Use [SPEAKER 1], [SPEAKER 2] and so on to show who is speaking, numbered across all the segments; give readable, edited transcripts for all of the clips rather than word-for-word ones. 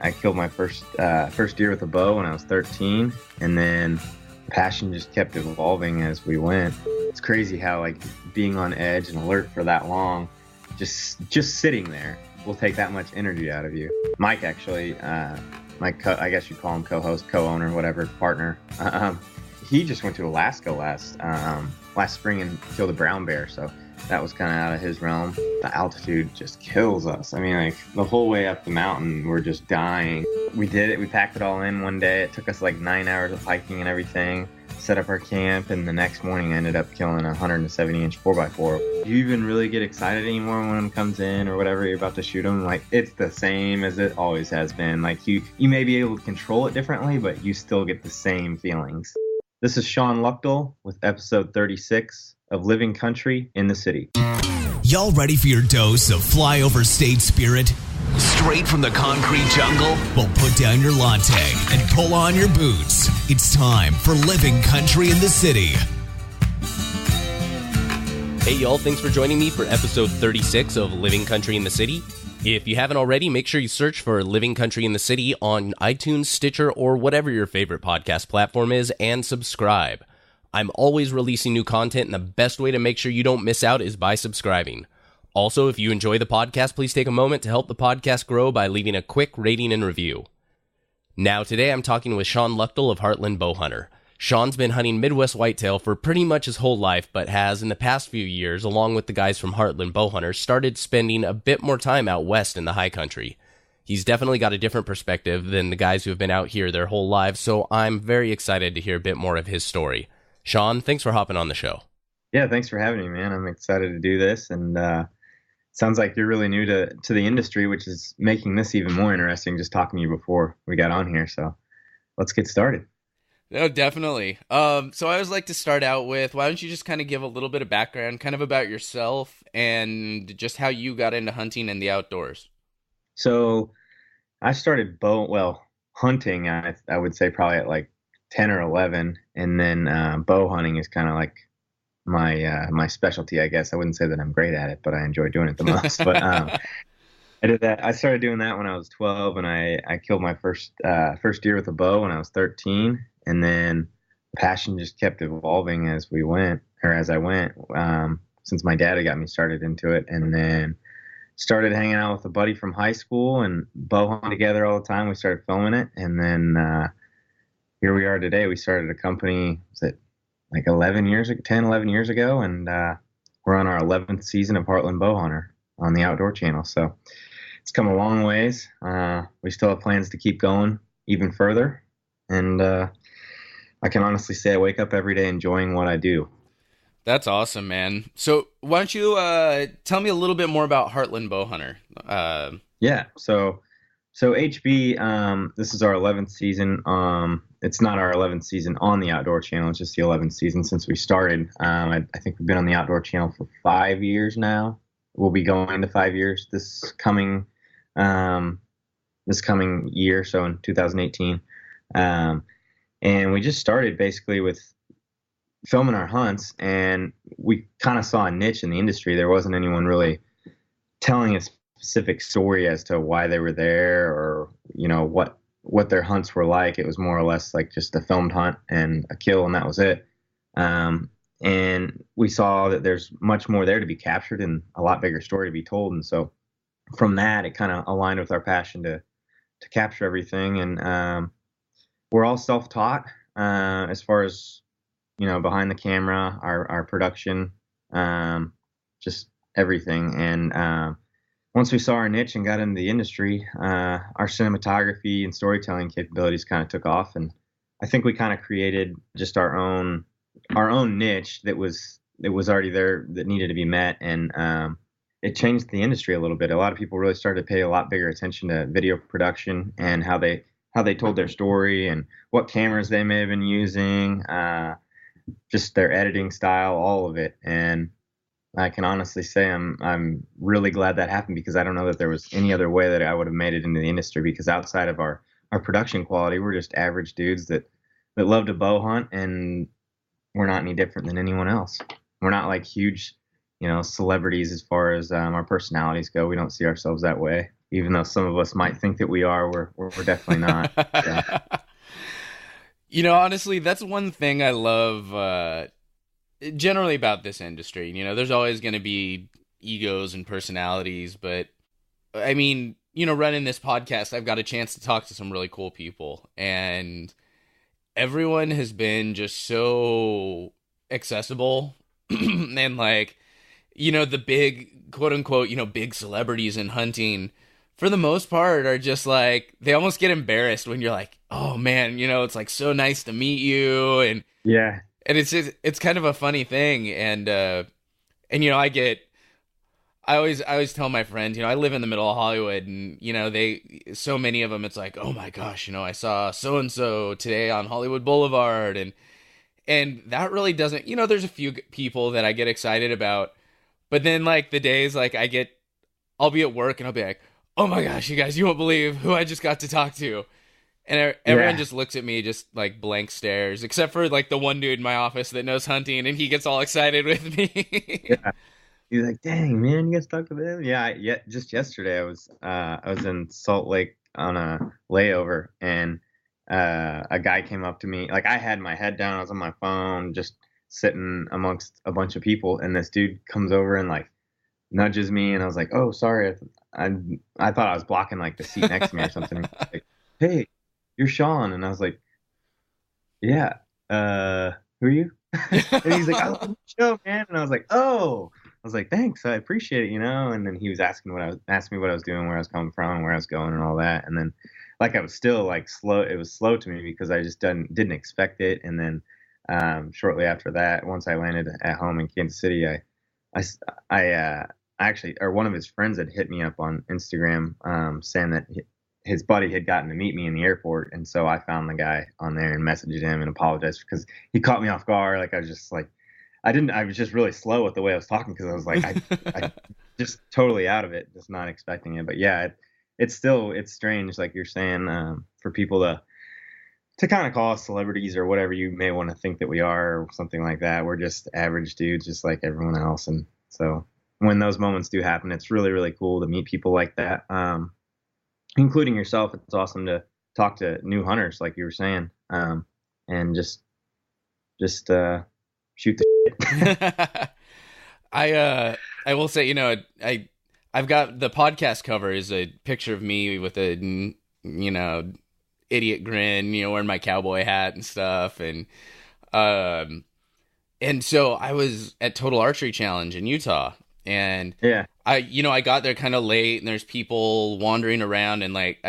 [SPEAKER 1] I killed my first deer with a bow when I was 13, and then passion just kept evolving as we went. It's crazy how like being on edge and alert for that long, just sitting there will take that much energy out of you. Mike actually, I guess you call him co-host, co-owner, whatever, partner. He just went to Alaska last spring and killed a brown bear, so that was kind of out of his realm. The altitude just kills us. I mean, like the whole way up the mountain, we're just dying. We did it. We packed it all in one day. It took us like 9 hours of hiking and everything. Set up our camp, and the next morning I ended up killing a 170-inch 4x4. Do you even really get excited anymore when one comes in or whatever you're about to shoot them? Like, it's the same as it always has been. Like, you may be able to control it differently, but you still get the same feelings. This is Shawn Luchtell with episode 36 of Living Country in the City.
[SPEAKER 2] Y'all ready for your dose of flyover state spirit? Straight from the concrete jungle? Well, put down your latte and pull on your boots. It's time for Living Country in the City.
[SPEAKER 3] Hey y'all, thanks for joining me for episode 36 of Living Country in the City. If you haven't already, make sure you search for Living Country in the City on iTunes, Stitcher, or whatever your favorite podcast platform is, and subscribe. I'm always releasing new content, and the best way to make sure you don't miss out is by subscribing. Also, if you enjoy the podcast, please take a moment to help the podcast grow by leaving a quick rating and review. Now, today I'm talking with Shawn Luchtell of Heartland Bowhunter. Shawn's been hunting Midwest whitetail for pretty much his whole life, but has, in the past few years, along with the guys from Heartland Bowhunter, started spending a bit more time out west in the high country. He's definitely got a different perspective than the guys who have been out here their whole lives, so I'm very excited to hear a bit more of his story. Shawn, thanks for hopping on the show.
[SPEAKER 1] Yeah, thanks for having me, man. I'm excited to do this, and sounds like you're really new to the industry, which is making this even more interesting, just talking to you before we got on here. So let's get started.
[SPEAKER 4] No, definitely. So I always like to start out with, why don't you just kind of give a little bit of background, kind of about yourself and just how you got into hunting and the outdoors?
[SPEAKER 1] So I started hunting, I would say probably at like 10 or 11. And then bow hunting is kind of like my specialty, I guess. I wouldn't say that I'm great at it, but I enjoy doing it the most. But I did that. I started doing that when I was 12, and I killed my first deer with a bow when I was 13. And then passion just kept evolving as I went, since my dad had got me started into it. And then started hanging out with a buddy from high school and bow hunting together all the time. We started filming it. And then here we are today. We started a company, was it like 11 years ago. And we're on our 11th season of Heartland Bowhunter on the Outdoor Channel. So it's come a long ways. We still have plans to keep going even further. And I can honestly say I wake up every day enjoying what I do.
[SPEAKER 4] That's awesome, man. So why don't you tell me a little bit more about Heartland Bowhunter?
[SPEAKER 1] Yeah. So HB, this is our 11th season. It's not our 11th season on the Outdoor Channel. It's just the 11th season since we started. I think we've been on the Outdoor Channel for 5 years now. We'll be going to 5 years this coming year, so in 2018. And we just started basically with filming our hunts, and we kind of saw a niche in the industry. There wasn't anyone really telling a specific story as to why they were there or, you know, what their hunts were like. It was more or less like just a filmed hunt and a kill, and that was it. And we saw that there's much more there to be captured and a lot bigger story to be told. And so from that, it kind of aligned with our passion to capture everything. And we're all self-taught as far as, you know, behind the camera, our production, just everything. And once we saw our niche and got into the industry, our cinematography and storytelling capabilities kind of took off. And I think we kind of created just our own niche that was already there, that needed to be met. And it changed the industry a little bit. A lot of people really started to pay a lot bigger attention to video production and how they told their story and what cameras they may have been using, just their editing style, all of it. And I can honestly say I'm really glad that happened, because I don't know that there was any other way that I would have made it into the industry, because outside of our production quality, we're just average dudes that love to bow hunt, and we're not any different than anyone else. We're not like huge, you know, celebrities as far as our personalities go. We don't see ourselves that way. even though some of us might think that we are, we're definitely not. So.
[SPEAKER 4] Honestly, that's one thing I love generally about this industry. There's always going to be egos and personalities, but I mean, running this podcast, I've got a chance to talk to some really cool people, and everyone has been just so accessible and like, the big quote unquote, big celebrities in hunting for the most part are just like, they almost get embarrassed when you're like, oh man, it's like so nice to meet you. And
[SPEAKER 1] Yeah.
[SPEAKER 4] and it's kind of a funny thing. And I always tell my friends, I live in the middle of Hollywood, and so many of them, it's like, oh my gosh, I saw so and so today on Hollywood Boulevard, and that really doesn't, there's a few people that I get excited about, but then like the days like I'll be at work and I'll be like, oh my gosh, you guys, you won't believe who I just got to talk to, and everyone just looks at me just like blank stares, except for like the one dude in my office that knows hunting, and he gets all excited with me.
[SPEAKER 1] Yeah. He's like, dang, man, you guys talked to them? Yeah, just yesterday I was in Salt Lake on a layover, and a guy came up to me. Like, I had my head down, I was on my phone, just sitting amongst a bunch of people, and this dude comes over and like nudges me, and I was like, oh, sorry, I thought I was blocking like the seat next to me or something. He's like, hey, you're Shawn, and I was like, yeah, who are you? And he's like, I love the show, man, and I was like, oh. I was like, thanks, I appreciate it, And then he was asking me what I was doing, where I was coming from, where I was going, and all that. And then, like, I was still like slow. It was slow to me because I just didn't expect it. And then, shortly after that, once I landed at home in Kansas City, I actually, or one of his friends had hit me up on Instagram, saying that his buddy had gotten to meet me in the airport, and so I found the guy on there and messaged him and apologized because he caught me off guard. Like, I was just like. I was just really slow with the way I was talking because I was like, I just totally out of it, just not expecting it. But yeah, it's strange, like you're saying, for people to kind of call us celebrities or whatever you may want to think that we are or something like that. We're just average dudes, just like everyone else. And so when those moments do happen, it's really, really cool to meet people like that, including yourself. It's awesome to talk to new hunters, like you were saying, and just shoot the shit.
[SPEAKER 4] I will say, I've got the podcast cover is a picture of me with a idiot grin, wearing my cowboy hat and stuff, and so I was at Total Archery Challenge in Utah, and I got there kind of late, and there's people wandering around, and like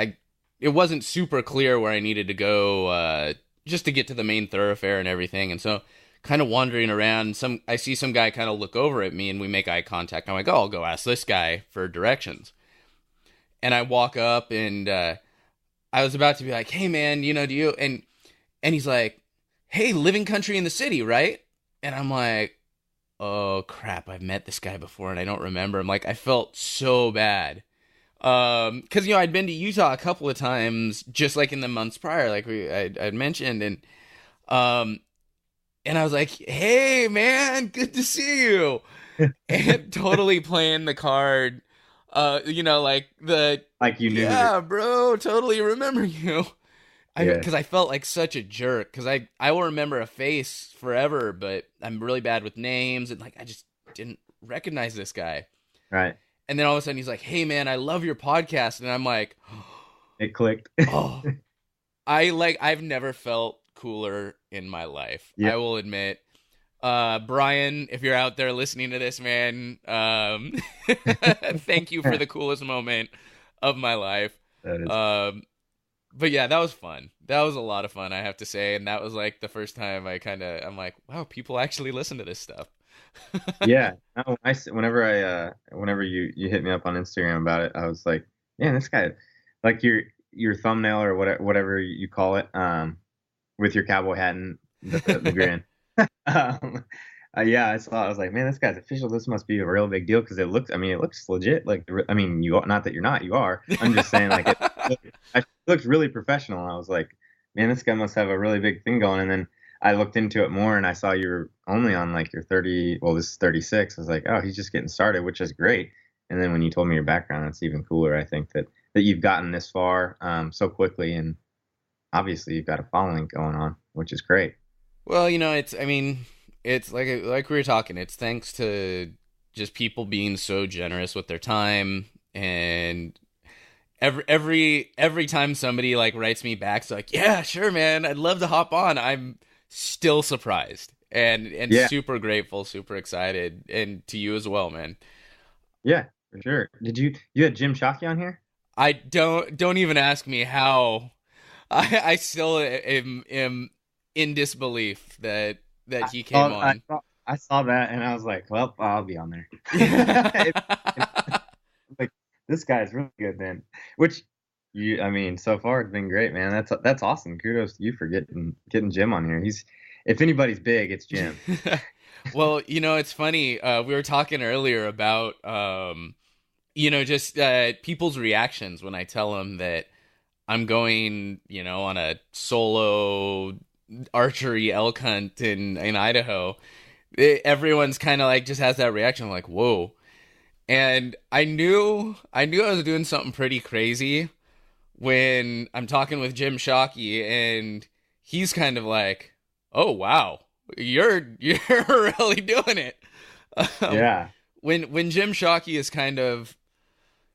[SPEAKER 4] it wasn't super clear where I needed to go just to get to the main thoroughfare and everything, and so kind of wandering around, I see some guy kind of look over at me, and we make eye contact. I'm like, oh, I'll go ask this guy for directions. And I walk up, and I was about to be like, hey man, do you, and he's like, hey, Living Country in the City, right? And I'm like, oh crap, I've met this guy before and I don't remember him. Like, I felt so bad. Cause I'd been to Utah a couple of times, just like in the months prior, like I'd mentioned, and I was like, hey, man, good to see you. And totally playing the card, like you knew. Yeah, bro, totally remember you. Because I felt like such a jerk. Because I will remember a face forever, but I'm really bad with names. And like, I just didn't recognize this guy.
[SPEAKER 1] Right.
[SPEAKER 4] And then all of a sudden he's like, hey, man, I love your podcast. And I'm like,
[SPEAKER 1] it clicked.
[SPEAKER 4] Oh, I've never felt cooler in my life. Yep. I will admit. Brian, if you're out there listening to this, man, thank you for the coolest moment of my life. But yeah, that was fun. That was a lot of fun, I have to say. And that was like the first time I'm like, wow, people actually listen to this stuff.
[SPEAKER 1] Yeah. No, whenever you hit me up on Instagram about it, I was like, man, this guy, like your thumbnail or whatever you call it, with your cowboy hat and the grin. Yeah, I saw it. I was like, man, this guy's official. This must be a real big deal because it looks legit. Like, I mean, not that you're not, you are. I'm just saying, like, it looks really professional. And I was like, man, this guy must have a really big thing going. And then I looked into it more, and I saw you were only on like your 30. Well, this is 36. I was like, oh, he's just getting started, which is great. And then when you told me your background, it's even cooler. I think that you've gotten this far so quickly, and obviously you've got a following going on, which is great.
[SPEAKER 4] Well, it's like we were talking. It's thanks to just people being so generous with their time, and every time somebody like writes me back, it's like, yeah, sure, man, I'd love to hop on. I'm still surprised and super grateful, super excited, and to you as well, man.
[SPEAKER 1] Yeah, for sure. Did you had Jim Shockey on here?
[SPEAKER 4] I don't even ask me how. I still am in disbelief that he came on.
[SPEAKER 1] I saw that and I was like, well, I'll be on there. Like, this guy's really good then. Which so far it's been great, man. That's awesome. Kudos to you for getting Jim on here. If anybody's big, it's Jim.
[SPEAKER 4] Well, it's funny. We were talking earlier about just people's reactions when I tell them that I'm going, on a solo archery elk hunt in Idaho. Everyone's kind of like just has that reaction like, whoa. And I knew I was doing something pretty crazy when I'm talking with Jim Shockey, and he's kind of like, oh wow, you're really doing it.
[SPEAKER 1] Yeah.
[SPEAKER 4] When Jim Shockey is kind of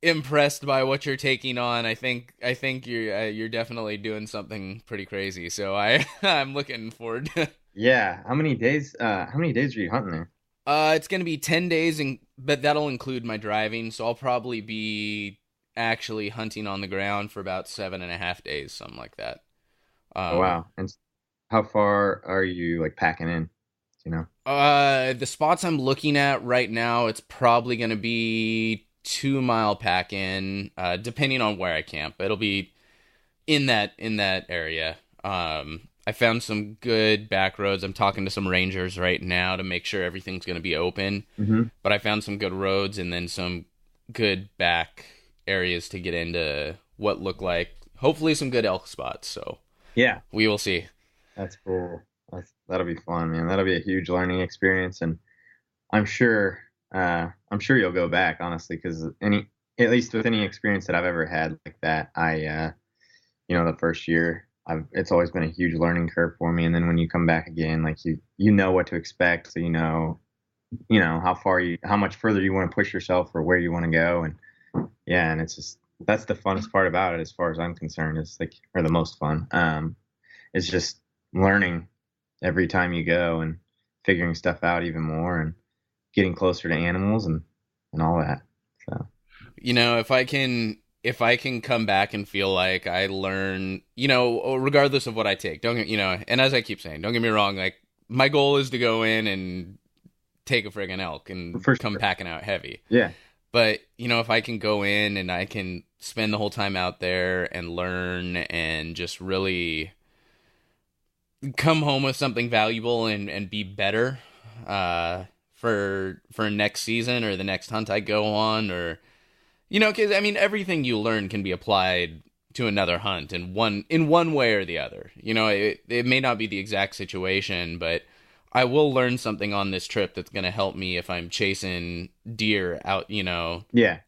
[SPEAKER 4] impressed by what you're taking on, I think you're definitely doing something pretty crazy. So I'm looking forward to.
[SPEAKER 1] Yeah. How many days are you hunting there?
[SPEAKER 4] It's gonna be 10 days, but that'll include my driving. So I'll probably be actually hunting on the ground for about 7.5 days, something like that.
[SPEAKER 1] Oh, wow. And how far are you like packing in?
[SPEAKER 4] The spots I'm looking at right now, it's probably gonna be 2-mile pack in, depending on where I camp. It'll be in that area. I found some good back roads. I'm talking to some rangers right now to make sure everything's going to be open.
[SPEAKER 1] Mm-hmm.
[SPEAKER 4] But I found some good roads and then some good back areas to get into what look like hopefully some good elk spots. So
[SPEAKER 1] yeah,
[SPEAKER 4] we will see.
[SPEAKER 1] That's cool. That'll be fun, man. That'll be a huge learning experience, and I'm sure you'll go back, honestly, because at least with any experience that I've ever had like that, the first year, it's always been a huge learning curve for me. And then when you come back again, like you know what to expect, so how much further you want to push yourself or where you want to go, and yeah, and it's just that's the funnest part about it, as far as I'm concerned. It's like, or the most fun. It's just learning every time you go and figuring stuff out even more and getting closer to animals and all that. So,
[SPEAKER 4] if I can come back and feel like I learn, regardless of what I take, and as I keep saying, don't get me wrong, like my goal is to go in and take a friggin' elk and come packing out heavy.
[SPEAKER 1] Yeah.
[SPEAKER 4] But, if I can go in and I can spend the whole time out there and learn and just really come home with something valuable and be better, for next season or the next hunt I go on, or because everything you learn can be applied to another hunt in one way or the other. It may not be the exact situation, but I will learn something on this trip that's going to help me if I'm chasing deer out,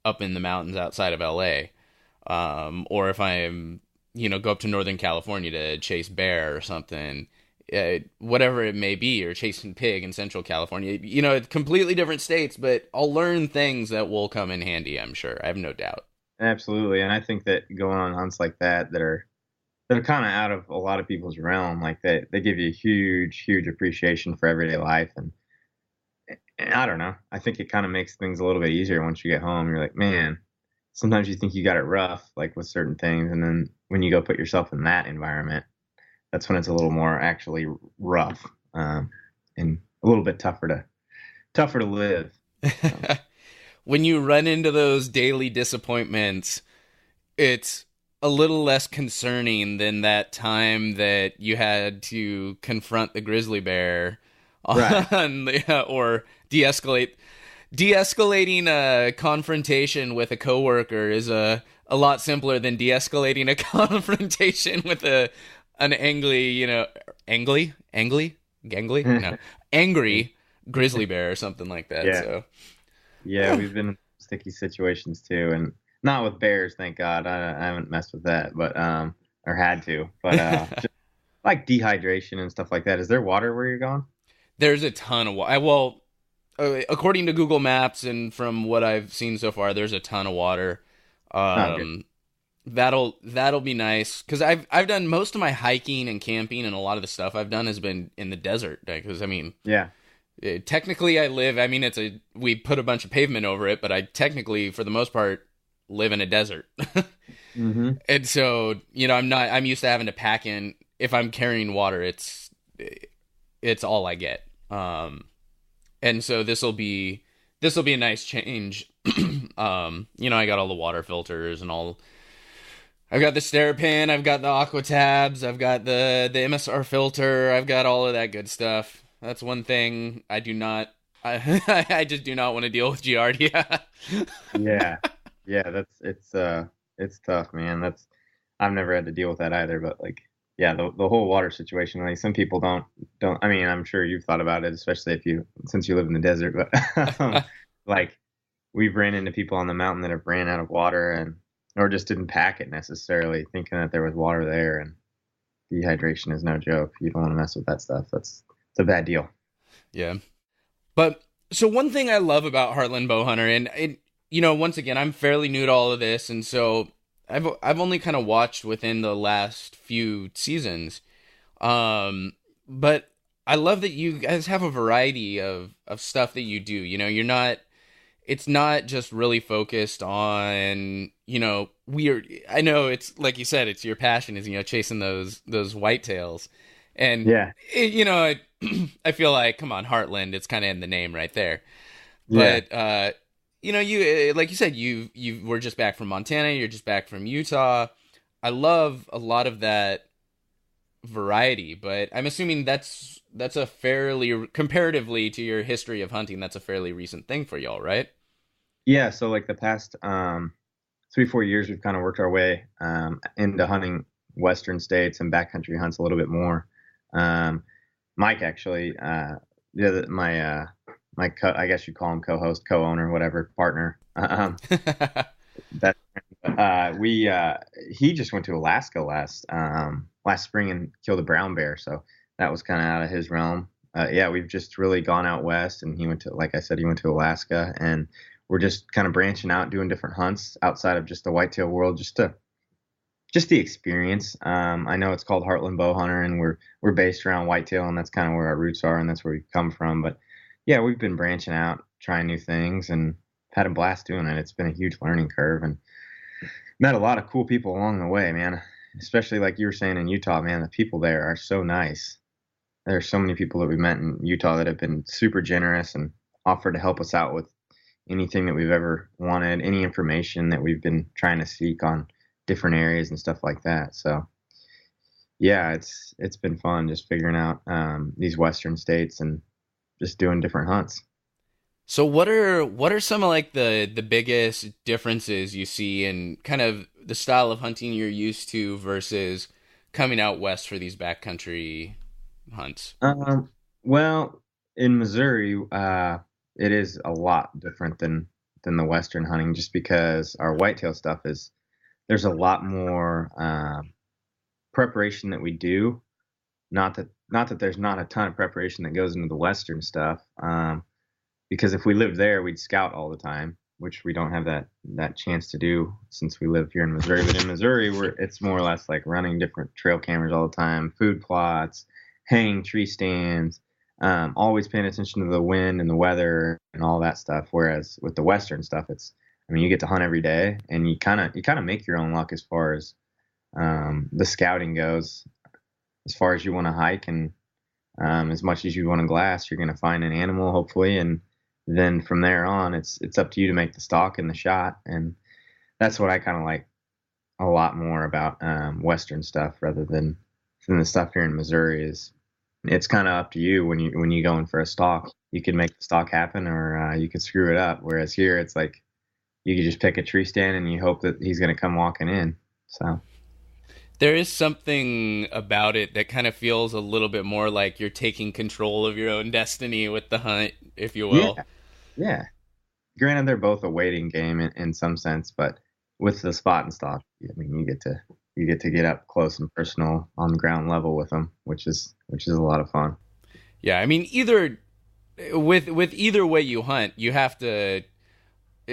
[SPEAKER 4] up in the mountains outside of LA, or if I'm go up to Northern California to chase bear or something. Whatever it may be, or chasing pig in Central California, completely different states, but I'll learn things that will come in handy, I'm sure. I have no doubt.
[SPEAKER 1] Absolutely. And I think that going on hunts like that are kind of out of a lot of people's realm, like they give you a huge, huge appreciation for everyday life. And I don't know, I think it kind of makes things a little bit easier once you get home. You're like, man, sometimes you think you got it rough, like with certain things. And then when you go put yourself in that environment, that's when it's a little more actually rough, and a little bit tougher to live. So.
[SPEAKER 4] When you run into those daily disappointments, it's a little less concerning than that time that you had to confront the grizzly bear or de-escalating a confrontation with a coworker is a lot simpler than de-escalating a confrontation with an angry grizzly bear or something like that.
[SPEAKER 1] Yeah.
[SPEAKER 4] So
[SPEAKER 1] yeah, we've been in those sticky situations too, and not with bears, thank God. I haven't messed with that, but or had to. But just like dehydration and stuff like that. Is there water where you're going?
[SPEAKER 4] There's a ton of water. Well, according to Google Maps and from what I've seen so far, there's a ton of water. That'll be nice, because I've done most of my hiking and camping, and a lot of the stuff I've done has been in the desert. Because I mean,
[SPEAKER 1] yeah,
[SPEAKER 4] technically I live. I mean, we put a bunch of pavement over it, but I technically, for the most part, live in a desert.
[SPEAKER 1] Mm-hmm.
[SPEAKER 4] And so, I'm used to having to pack in. If I'm carrying water, it's all I get. And so this will be a nice change. I got all the water filters and all. I've got the Sterapan, I've got the Aqua Tabs, I've got the MSR filter, I've got all of that good stuff. That's one thing I do not. I just do not want to deal with Giardia.
[SPEAKER 1] Yeah, it's tough, man. I've never had to deal with that either, but like, yeah, the whole water situation, like some people don't, I mean, I'm sure you've thought about it, especially since you live in the desert, but like we've ran into people on the mountain that have ran out of water or just didn't pack it necessarily, thinking that there was water there, and dehydration is no joke. You don't want to mess with that stuff. It's a bad deal.
[SPEAKER 4] Yeah. But so one thing I love about Heartland Bowhunter, and once again, I'm fairly new to all of this, and so I've only kind of watched within the last few seasons. But I love that you guys have a variety of stuff that you do. It's not just really focused on, I know it's like you said, it's your passion is, chasing those whitetails. And,
[SPEAKER 1] yeah,
[SPEAKER 4] I feel like, come on, Heartland, it's kind of in the name right there.
[SPEAKER 1] Yeah.
[SPEAKER 4] But, you, like you said, you were just back from Montana, you're just back from Utah. I love a lot of that variety, but I'm assuming that's a fairly, comparatively to your history of hunting, that's a fairly recent thing for y'all, right?
[SPEAKER 1] Yeah, so like the past 3-4 years, we've kind of worked our way into hunting Western states and backcountry hunts a little bit more. Mike actually, I guess you call him co-host, co-owner, whatever, partner. He just went to Alaska last spring and killed a brown bear, so that was kind of out of his realm. We've just really gone out west, and he went to Alaska, and we're just kind of branching out, doing different hunts outside of just the whitetail world, just the experience. I know it's called Heartland Bowhunter, and we're based around whitetail, and that's kind of where our roots are, and that's where we come from. But yeah, we've been branching out, trying new things, and had a blast doing it. It's been a huge learning curve, and met a lot of cool people along the way, man. Especially like you were saying in Utah, man, the people there are so nice. There are so many people that we met in Utah that have been super generous and offered to help us out with anything that we've ever wanted, any information that we've been trying to seek on different areas and stuff like that. So yeah, it's been fun just figuring out these Western states and just doing different hunts.
[SPEAKER 4] So what are some of like the biggest differences you see in kind of the style of hunting you're used to versus coming out west for these backcountry hunts?
[SPEAKER 1] Well, in Missouri, it is a lot different than the Western hunting, just because our whitetail stuff there's a lot more preparation that we do. Not that there's not a ton of preparation that goes into the Western stuff. Because if we lived there, we'd scout all the time, which we don't have that chance to do since we live here in Missouri. But in Missouri, it's more or less like running different trail cameras all the time, food plots, hanging tree stands, always paying attention to the wind and the weather and all that stuff. Whereas with the Western stuff, you get to hunt every day, and you kind of make your own luck as far as the scouting goes. As far as you want to hike, and as much as you want to glass, you're going to find an animal hopefully, and then from there on, it's up to you to make the stalk and the shot. And that's what I kind of like a lot more about Western stuff rather than the stuff here in Missouri. It's kind of up to you when you go in for a stalk. You can make the stalk happen, or you could screw it up. Whereas here, it's like you can just pick a tree stand and you hope that he's going to come walking in. So
[SPEAKER 4] there is something about it that kind of feels a little bit more like you're taking control of your own destiny with the hunt, if you will.
[SPEAKER 1] Yeah. granted, they're both a waiting game in some sense, but with the spot and stalk, I mean, you get to get up close and personal on the ground level with them, which is a lot of fun.
[SPEAKER 4] Yeah, I mean, either with either way you hunt, you have to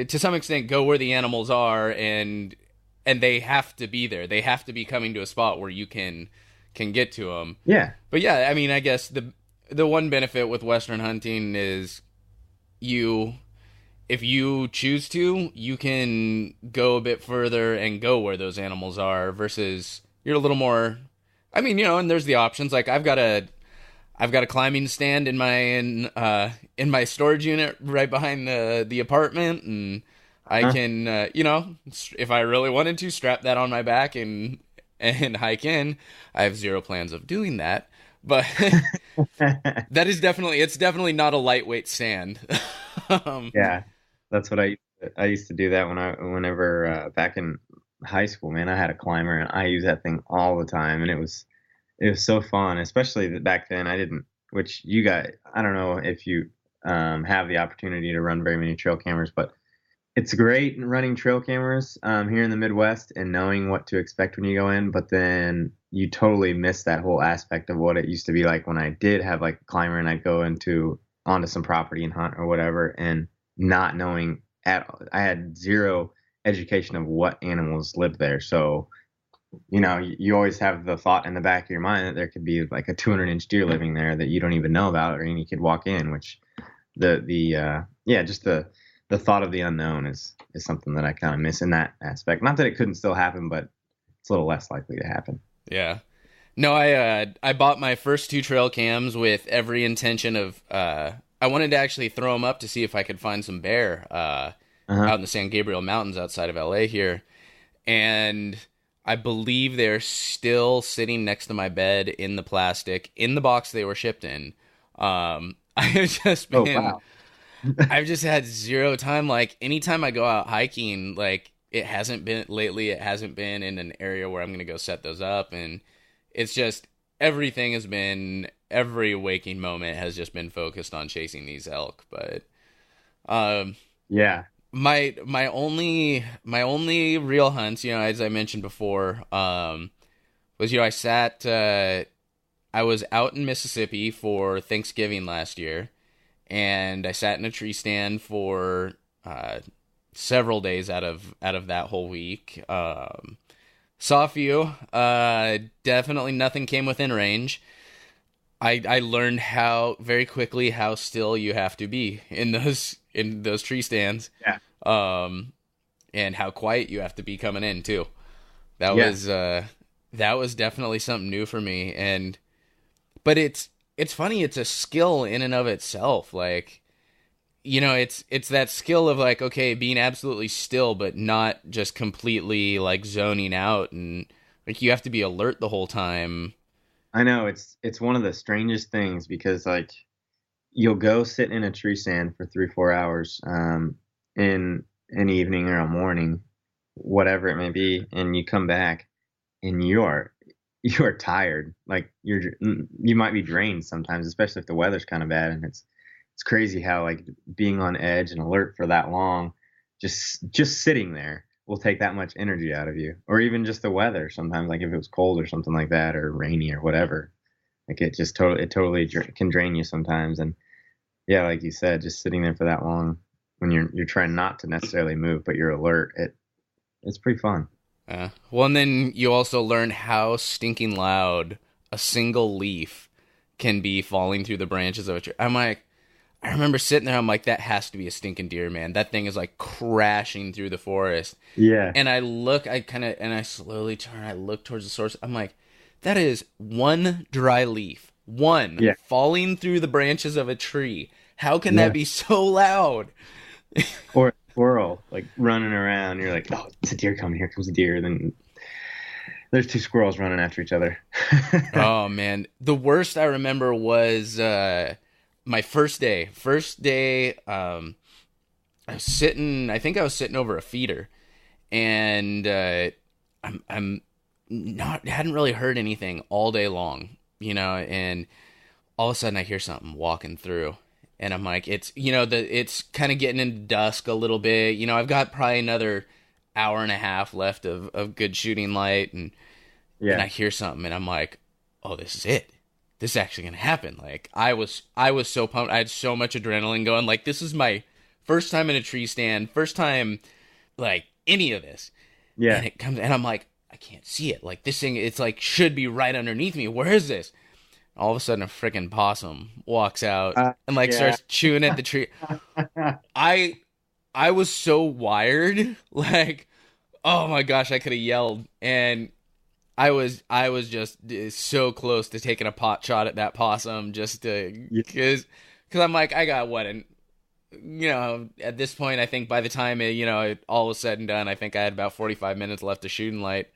[SPEAKER 4] some extent go where the animals are, and they have to be there. They have to be coming to a spot where you can get to them.
[SPEAKER 1] Yeah.
[SPEAKER 4] But yeah, I mean, I guess the one benefit with Western hunting is if you choose to, you can go a bit further and go where those animals are, versus you're a little more, I mean, and there's the options. Like I've got a climbing stand in my storage unit right behind the apartment, and I can, if I really wanted to, strap that on my back and hike in. I have zero plans of doing that, but it's definitely not a lightweight stand.
[SPEAKER 1] Yeah, that's what I used to do that whenever back in high school, man. I had a climber and I used that thing all the time, and it was so fun, especially that back then I don't know if you have the opportunity to run very many trail cameras, but it's great running trail cameras here in the Midwest and knowing what to expect when you go in, but then you totally miss that whole aspect of what it used to be like when I did have like a climber and I'd go onto some property and hunt or whatever, and not knowing at all. I had zero education of what animals lived there. So, you always have the thought in the back of your mind that there could be like a 200-inch deer living there that you don't even know about, or you could walk in, which just the thought of the unknown is something that I kind of miss in that aspect. Not that it couldn't still happen, but it's a little less likely to happen.
[SPEAKER 4] Yeah. No, I bought my first 2 trail cams with every intention of I wanted to actually throw them up to see if I could find some bear out in the San Gabriel Mountains outside of LA here, and I believe they're still sitting next to my bed in the plastic in the box they were shipped in. I have just been. Oh, wow. I've just had zero time. Like anytime I go out hiking, like it hasn't been in an area where I'm going to go set those up. And it's just, every waking moment has just been focused on chasing these elk. But,
[SPEAKER 1] yeah,
[SPEAKER 4] my only real hunts, as I mentioned before, was, I was out in Mississippi for Thanksgiving last year. And I sat in a tree stand for several days out of that whole week. Saw a few. Definitely nothing came within range. I learned very quickly how still you have to be in those tree stands.
[SPEAKER 1] Yeah.
[SPEAKER 4] And how quiet you have to be coming in too. That was definitely something new for me. But it's funny, it's a skill in and of itself. Like, it's that skill of like, okay, being absolutely still, but not just completely like zoning out, and like you have to be alert the whole time.
[SPEAKER 1] I know, it's one of the strangest things, because like you'll go sit in a tree stand for 3-4 hours in an evening or a morning, whatever it may be, and you come back and you are tired. Like you might be drained sometimes, especially if the weather's kind of bad. And it's crazy how like being on edge and alert for that long, just sitting there will take that much energy out of you. Or even just the weather sometimes, like if it was cold or something like that, or rainy or whatever, like it totally can drain you sometimes. And yeah, like you said, just sitting there for that long when you're trying not to necessarily move, but you're alert, it's pretty fun.
[SPEAKER 4] Well, and then you also learn how stinking loud a single leaf can be falling through the branches of a tree. I remember sitting there, I'm like, that has to be a stinking deer, man. That thing is like crashing through the forest.
[SPEAKER 1] Yeah.
[SPEAKER 4] And I slowly turn, I look towards the source. I'm like, that is one dry leaf. Falling through the branches of a tree. How can that be so loud?
[SPEAKER 1] Or squirrel like running around. You're like, oh, it's a deer coming. Here comes a deer. Then there's 2 squirrels running after each other.
[SPEAKER 4] Oh man, the worst I remember was my first day. I was sitting over a feeder, and I'm hadn't really heard anything all day long, and all of a sudden I hear something walking through, And I'm like, it's, it's kind of getting into dusk a little bit. I've got probably another hour and a half left of good shooting light. And I hear something and I'm like, oh, this is it. This is actually going to happen. Like, I was so pumped. I had so much adrenaline going. Like, this is my first time in a tree stand, first time, like, any of this.
[SPEAKER 1] Yeah.
[SPEAKER 4] And it comes, and I'm like, I can't see it. Like, this thing, it's like, should be right underneath me. Where is this? All of a sudden, a freaking possum walks out and, like, starts chewing at the tree. I was so wired. Like, oh my gosh, I could have yelled. And I was just so close to taking a pot shot at that possum just because I'm like, I got what? And, at this point, I think by the time it all was said and done, I think I had about 45 minutes left of shooting light.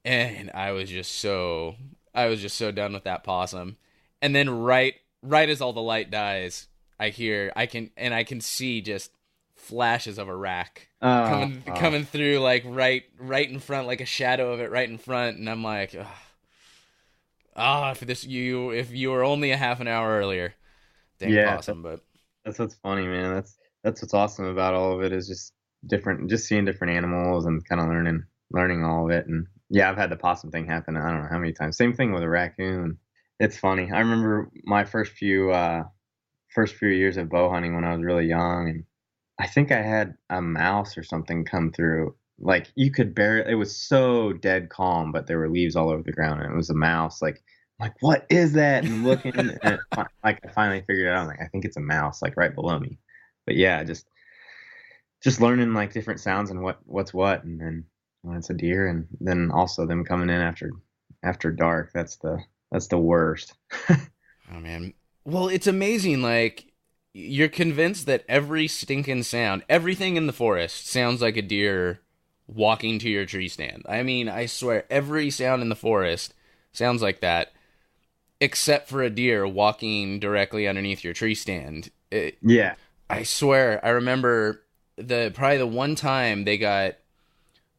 [SPEAKER 4] And I was just so done with that possum. And then right as all the light dies, I can see just flashes of a rack coming through, like right in front, like a shadow of it right in front. And I'm like, if you were only a half an hour earlier, dang possum. But
[SPEAKER 1] that's what's funny, man. That's what's awesome about all of it, is just seeing different animals and kind of learning all of it. And yeah, I've had the possum thing happen, I don't know how many times. Same thing with a raccoon. It's funny. I remember my first few years of bow hunting when I was really young, and I think I had a mouse or something come through. Like, you could barely, it was so dead calm, but there were leaves all over the ground, and it was a mouse. Like, I'm like, what is that? And looking, and like, I finally figured it out. I'm like, I think it's a mouse, like right below me. But yeah, just learning like different sounds and what's what, and then when it's a deer, and then also them coming in after dark. That's the worst.
[SPEAKER 4] Oh man. Well, it's amazing. Like, you're convinced that every stinking sound, everything in the forest sounds like a deer walking to your tree stand. I mean, I swear, every sound in the forest sounds like that, except for a deer walking directly underneath your tree stand. I swear, I remember probably the one time they got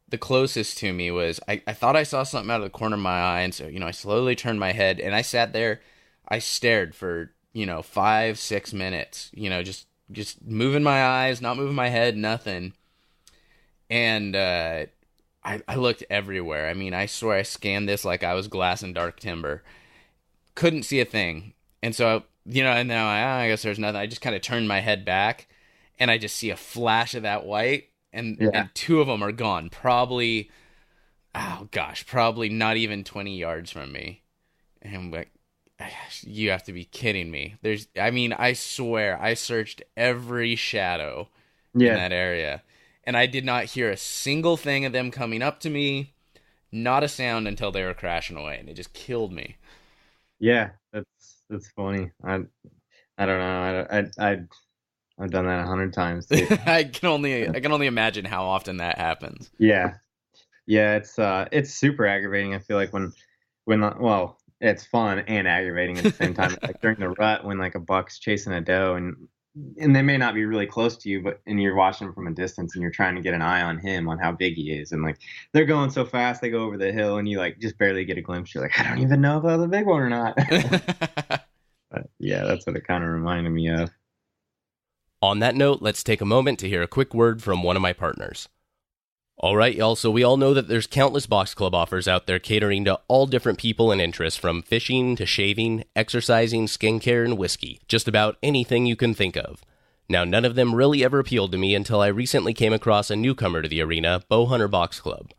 [SPEAKER 4] the closest to me was, I thought I saw something out of the corner of my eye, and so, I slowly turned my head, and I sat there, I stared for 5-6 minutes, just moving my eyes, not moving my head, nothing. And I looked everywhere. I mean, I swear I scanned this like I was glass and dark timber. Couldn't see a thing. And so, and now I guess there's nothing. I just kind of turned my head back, and I just see a flash of that white, and two of them are gone. Probably not even 20 yards from me. And I'm like, you have to be kidding me. I swear I searched every shadow in that area, and I did not hear a single thing of them coming up to me, not a sound, until they were crashing away, and it just killed me.
[SPEAKER 1] Yeah, that's funny. I don't know. I've done that 100 times too.
[SPEAKER 4] I can only imagine how often that happens.
[SPEAKER 1] Yeah, it's super aggravating. I feel like when it's fun and aggravating at the same time. Like during the rut, when like a buck's chasing a doe, and they may not be really close to you, and you're watching them from a distance, and you're trying to get an eye on him, on how big he is, and like they're going so fast, they go over the hill, and you like just barely get a glimpse. You're like, I don't even know if that was a big one or not. But yeah, that's what it kind of reminded me of.
[SPEAKER 3] On that note, let's take a moment to hear a quick word from one of my partners. All right, y'all, so we all know that there's countless box club offers out there catering to all different people and interests, from fishing to shaving, exercising, skincare, and whiskey. Just about anything you can think of. Now, none of them really ever appealed to me until I recently came across a newcomer to the arena, Bowhunter Box Club.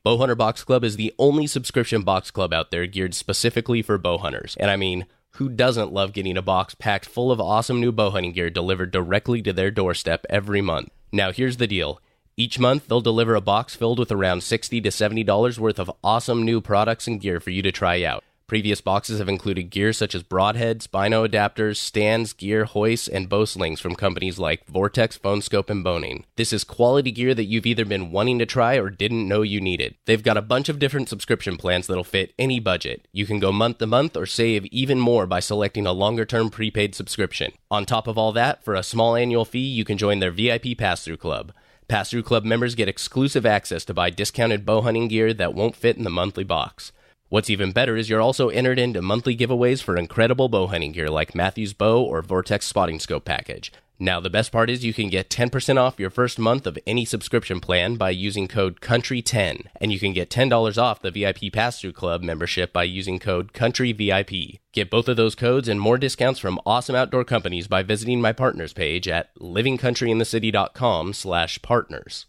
[SPEAKER 3] Bowhunter Box Club is the only subscription box club out there geared specifically for bow hunters. And I mean, who doesn't love getting a box packed full of awesome new bow hunting gear delivered directly to their doorstep every month? Now, here's the deal. Each month, they'll deliver a box filled with around $60 to $70 worth of awesome new products and gear for you to try out. Previous boxes have included gear such as broadheads, bino adapters, stands, gear, hoists, and bow slings from companies like Vortex, Phone Scope, and Boning. This is quality gear that you've either been wanting to try or didn't know you needed. They've got a bunch of different subscription plans that'll fit any budget. You can go month to month or save even more by selecting a longer-term prepaid subscription. On top of all that, for a small annual fee, you can join their VIP Pass-Through Club. Pass-Through Club members get exclusive access to buy discounted bow hunting gear that won't fit in the monthly box. What's even better is you're also entered into monthly giveaways for incredible bow hunting gear like Matthews Bow or Vortex Spotting Scope package. Now, the best part is you can get 10% off your first month of any subscription plan by using code COUNTRY10, and you can get $10 off the VIP Pass-Through Club membership by using code COUNTRYVIP. Get both of those codes and more discounts from awesome outdoor companies by visiting my partners page at livingcountryinthecity.com/partners.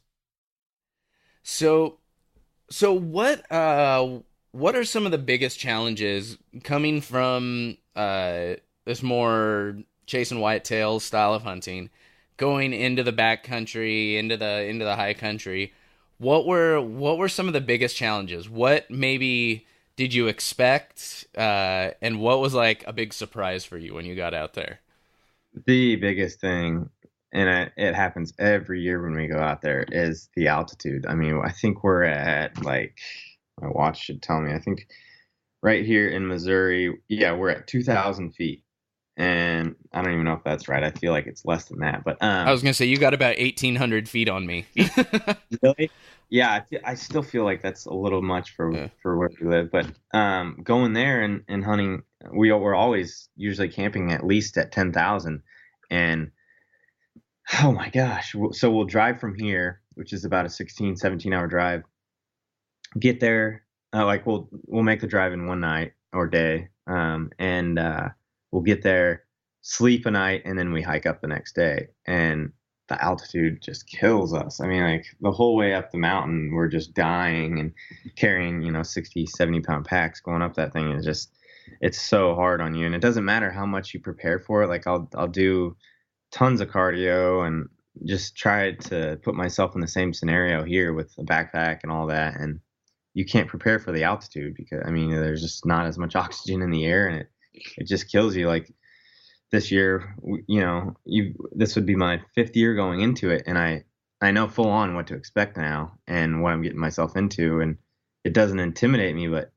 [SPEAKER 4] So what are some of the biggest challenges coming from this more chase and whitetail style of hunting, going into the backcountry, into the high country? What were some of the biggest challenges? What maybe did you expect, and what was like a big surprise for you when you got out there?
[SPEAKER 1] The biggest thing, and it happens every year when we go out there, is the altitude. I mean, I think we're at, like, my watch should tell me, I think right here in Missouri, we're at 2,000 feet. And I don't even know if that's right. I feel like it's less than that. But
[SPEAKER 4] I was going to say, you got about 1,800 feet on me.
[SPEAKER 1] Really? Yeah, I still feel like that's a little much for where we live. But going there and hunting, we're always usually camping at least at 10,000. And oh my gosh. So we'll drive from here, which is about a 16, 17-hour drive. Get there, we'll make the drive in one night or day, and we'll get there, sleep a night, and then we hike up the next day. And the altitude just kills us. I mean, like, the whole way up the mountain, we're just dying and carrying, 60, 70-pound packs going up that thing. It's so hard on you. And it doesn't matter how much you prepare for it. Like, I'll do tons of cardio and just try to put myself in the same scenario here with a backpack and all that. And you can't prepare for the altitude because, I mean, there's just not as much oxygen in the air, and it just kills you. Like this year, this would be my 5th year going into it, and I know full on what to expect now and what I'm getting myself into, and it doesn't intimidate me, but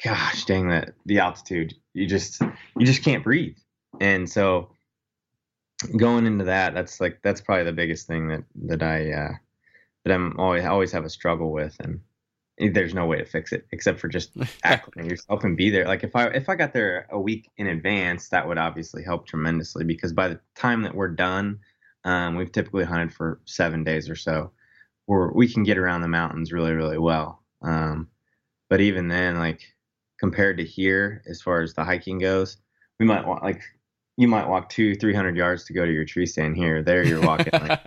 [SPEAKER 1] gosh dang, that the altitude, you just can't breathe. And so going into that's probably the biggest thing that I'm always have a struggle with, and there's no way to fix it except for just acclimate yourself and be there. Like if I got there a week in advance, that would obviously help tremendously, because by the time that we're done, we've typically hunted for 7 days or so, we can get around the mountains really, really well. But even then, like compared to here, as far as the hiking goes, you might walk 200-300 yards to go to your tree stand here. There you're walking like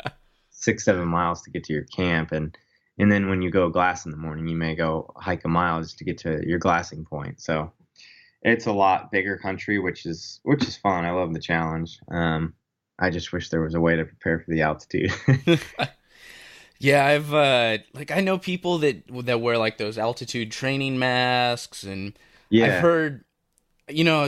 [SPEAKER 1] 6-7 miles to get to your camp. And then when you go glass in the morning, you may go hike a mile just to get to your glassing point. So it's a lot bigger country, which is fun. I love the challenge. I just wish there was a way to prepare for the altitude.
[SPEAKER 4] Yeah, I've I know people that wear like those altitude training masks, and I've heard,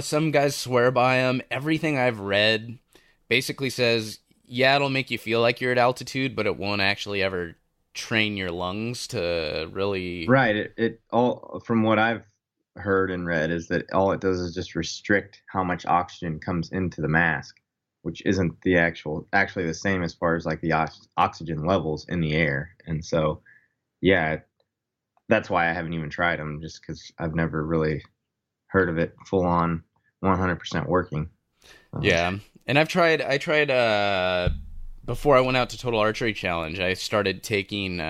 [SPEAKER 4] some guys swear by them. Everything I've read basically says, yeah, it'll make you feel like you're at altitude, but it won't actually ever train your lungs to really.
[SPEAKER 1] Right. It all, from what I've heard and read, is that all it does is just restrict how much oxygen comes into the mask, which isn't actually the same as far as like the oxygen levels in the air. And so, yeah, that's why I haven't even tried them, just because I've never really heard of it full on 100% working.
[SPEAKER 4] Yeah. And I tried before I went out to Total Archery Challenge, I started taking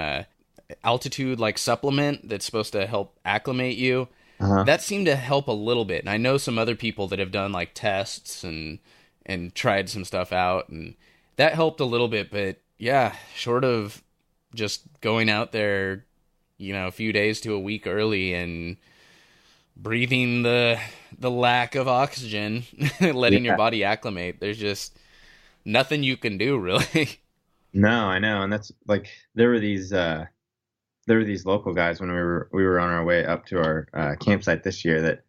[SPEAKER 4] altitude like supplement that's supposed to help acclimate you. Uh-huh. That seemed to help a little bit. And I know some other people that have done like tests and tried some stuff out, and that helped a little bit. But yeah, short of just going out there, a few days to a week early and breathing the lack of oxygen, letting your body acclimate, there's just nothing you can do, really.
[SPEAKER 1] No, I know. And that's like, there were these local guys when we were on our way up to our campsite this year, that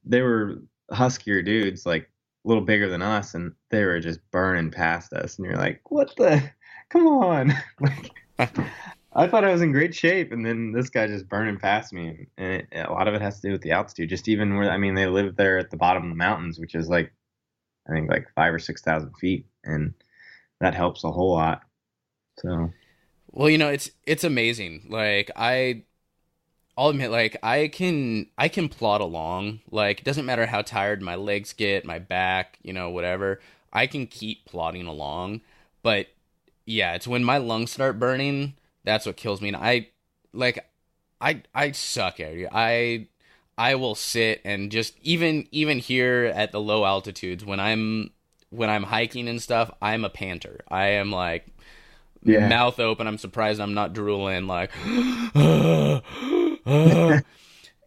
[SPEAKER 1] they were huskier dudes, like a little bigger than us, and they were just burning past us. And you're like, what the, come on. Like, I thought I was in great shape, and then this guy just burning past me. And a lot of it has to do with the altitude. Just even where, they live there at the bottom of the mountains, which is like, I think like 5,000 or 6,000 feet, and that helps a whole lot. So,
[SPEAKER 4] well, it's amazing. Like I'll admit, like, I can plod along. Like, it doesn't matter how tired my legs get, my back, whatever. I can keep plodding along. But yeah, it's when my lungs start burning, that's what kills me. And I suck at it. I will sit and just even here at the low altitudes when I'm hiking and stuff, I'm a panter. I am like mouth open. I'm surprised I'm not drooling like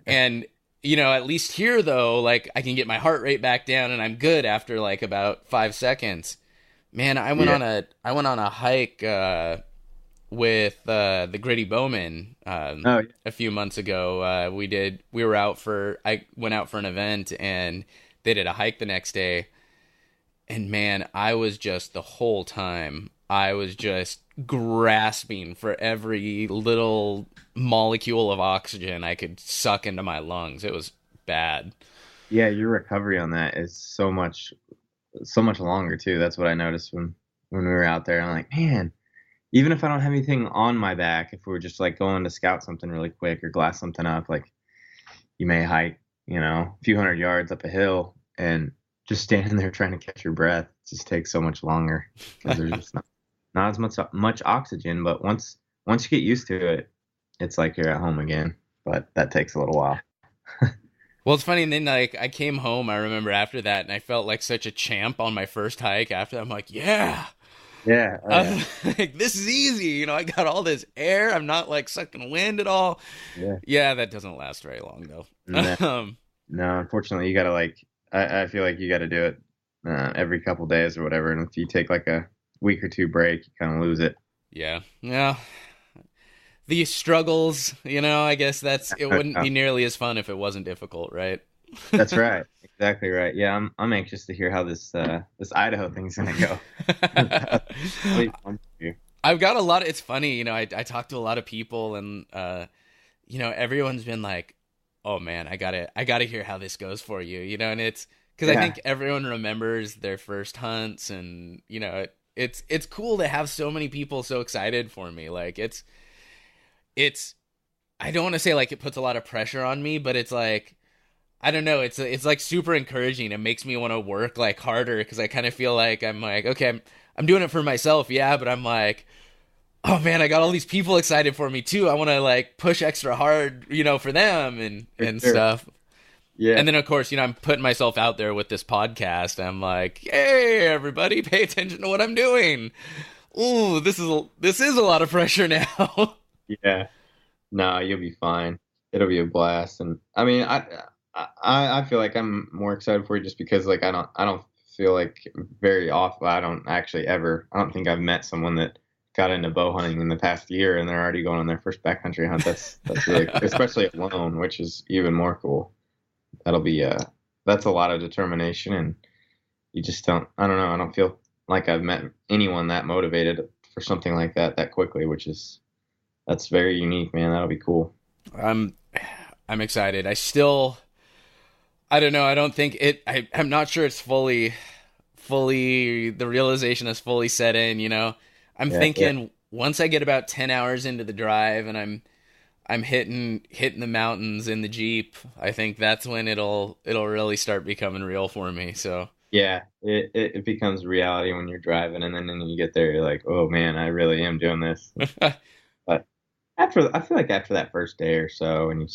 [SPEAKER 4] and at least here though, like I can get my heart rate back down and I'm good after like about 5 seconds. Man, I went on a hike with the Gritty Bowman a few months ago. I went out for an event and they did a hike the next day. And man, I was just the whole time, I was just grasping for every little molecule of oxygen I could suck into my lungs. It was bad.
[SPEAKER 1] Yeah, your recovery on that is so much longer too. That's what I noticed when we were out there. I'm like, man, even if I don't have anything on my back, if we were just like going to scout something really quick or glass something up, like you may hike, a few hundred yards up a hill and just standing there trying to catch your breath just takes so much longer because there's just not as much oxygen. But once you get used to it, it's like you're at home again. But that takes a little while.
[SPEAKER 4] Well, it's funny. And then like I came home, I remember after that, and I felt like such a champ on my first hike. After that, I'm like, yeah. Like, this is easy. I got all this air. I'm not like sucking wind at all. Yeah, that doesn't last very long though.
[SPEAKER 1] No, unfortunately, you gotta like. I feel like you got to do it every couple days or whatever. And if you take like a week or two break, you kind of lose it.
[SPEAKER 4] Yeah. These struggles, I guess it wouldn't be nearly as fun if it wasn't difficult, right?
[SPEAKER 1] That's right. Exactly right. Yeah, I'm anxious to hear how this Idaho thing's gonna go.
[SPEAKER 4] I've got a lot. It's funny, I talked to a lot of people, and everyone's been like, oh man, I gotta hear how this goes for you, and it's because I think everyone remembers their first hunts, and it's cool to have so many people so excited for me. Like it's I don't want to say like it puts a lot of pressure on me, but it's like, I don't know, it's like super encouraging. It makes me want to work like harder because I kind of feel like I'm like, okay, I'm doing it for myself, but I'm like, oh man, I got all these people excited for me too. I want to like push extra hard, for them and stuff. Yeah. And then of course, I'm putting myself out there with this podcast. I'm like, hey, everybody, pay attention to what I'm doing. Ooh, this is a lot of pressure now.
[SPEAKER 1] Yeah. No, you'll be fine. It'll be a blast. And I mean, I feel like I'm more excited for you just because like I don't feel like very often. I don't think I've met someone that got into bow hunting in the past year and they're already going on their first backcountry hunt. That's really, especially alone, which is even more cool. That'll be that's a lot of determination, and you just don't. I don't know. I don't feel like I've met anyone that motivated for something like that quickly, that's very unique, man. That'll be cool.
[SPEAKER 4] I'm excited. I don't know. I don't think I'm not sure it's fully the realization is fully set in. I'm thinking once I get about 10 hours into the drive and I'm hitting the mountains in the Jeep, I think that's when it'll really start becoming real for me. So
[SPEAKER 1] yeah, it becomes reality when you're driving, and then you get there, you're like, oh man, I really am doing this. But I feel like after that first day or so, and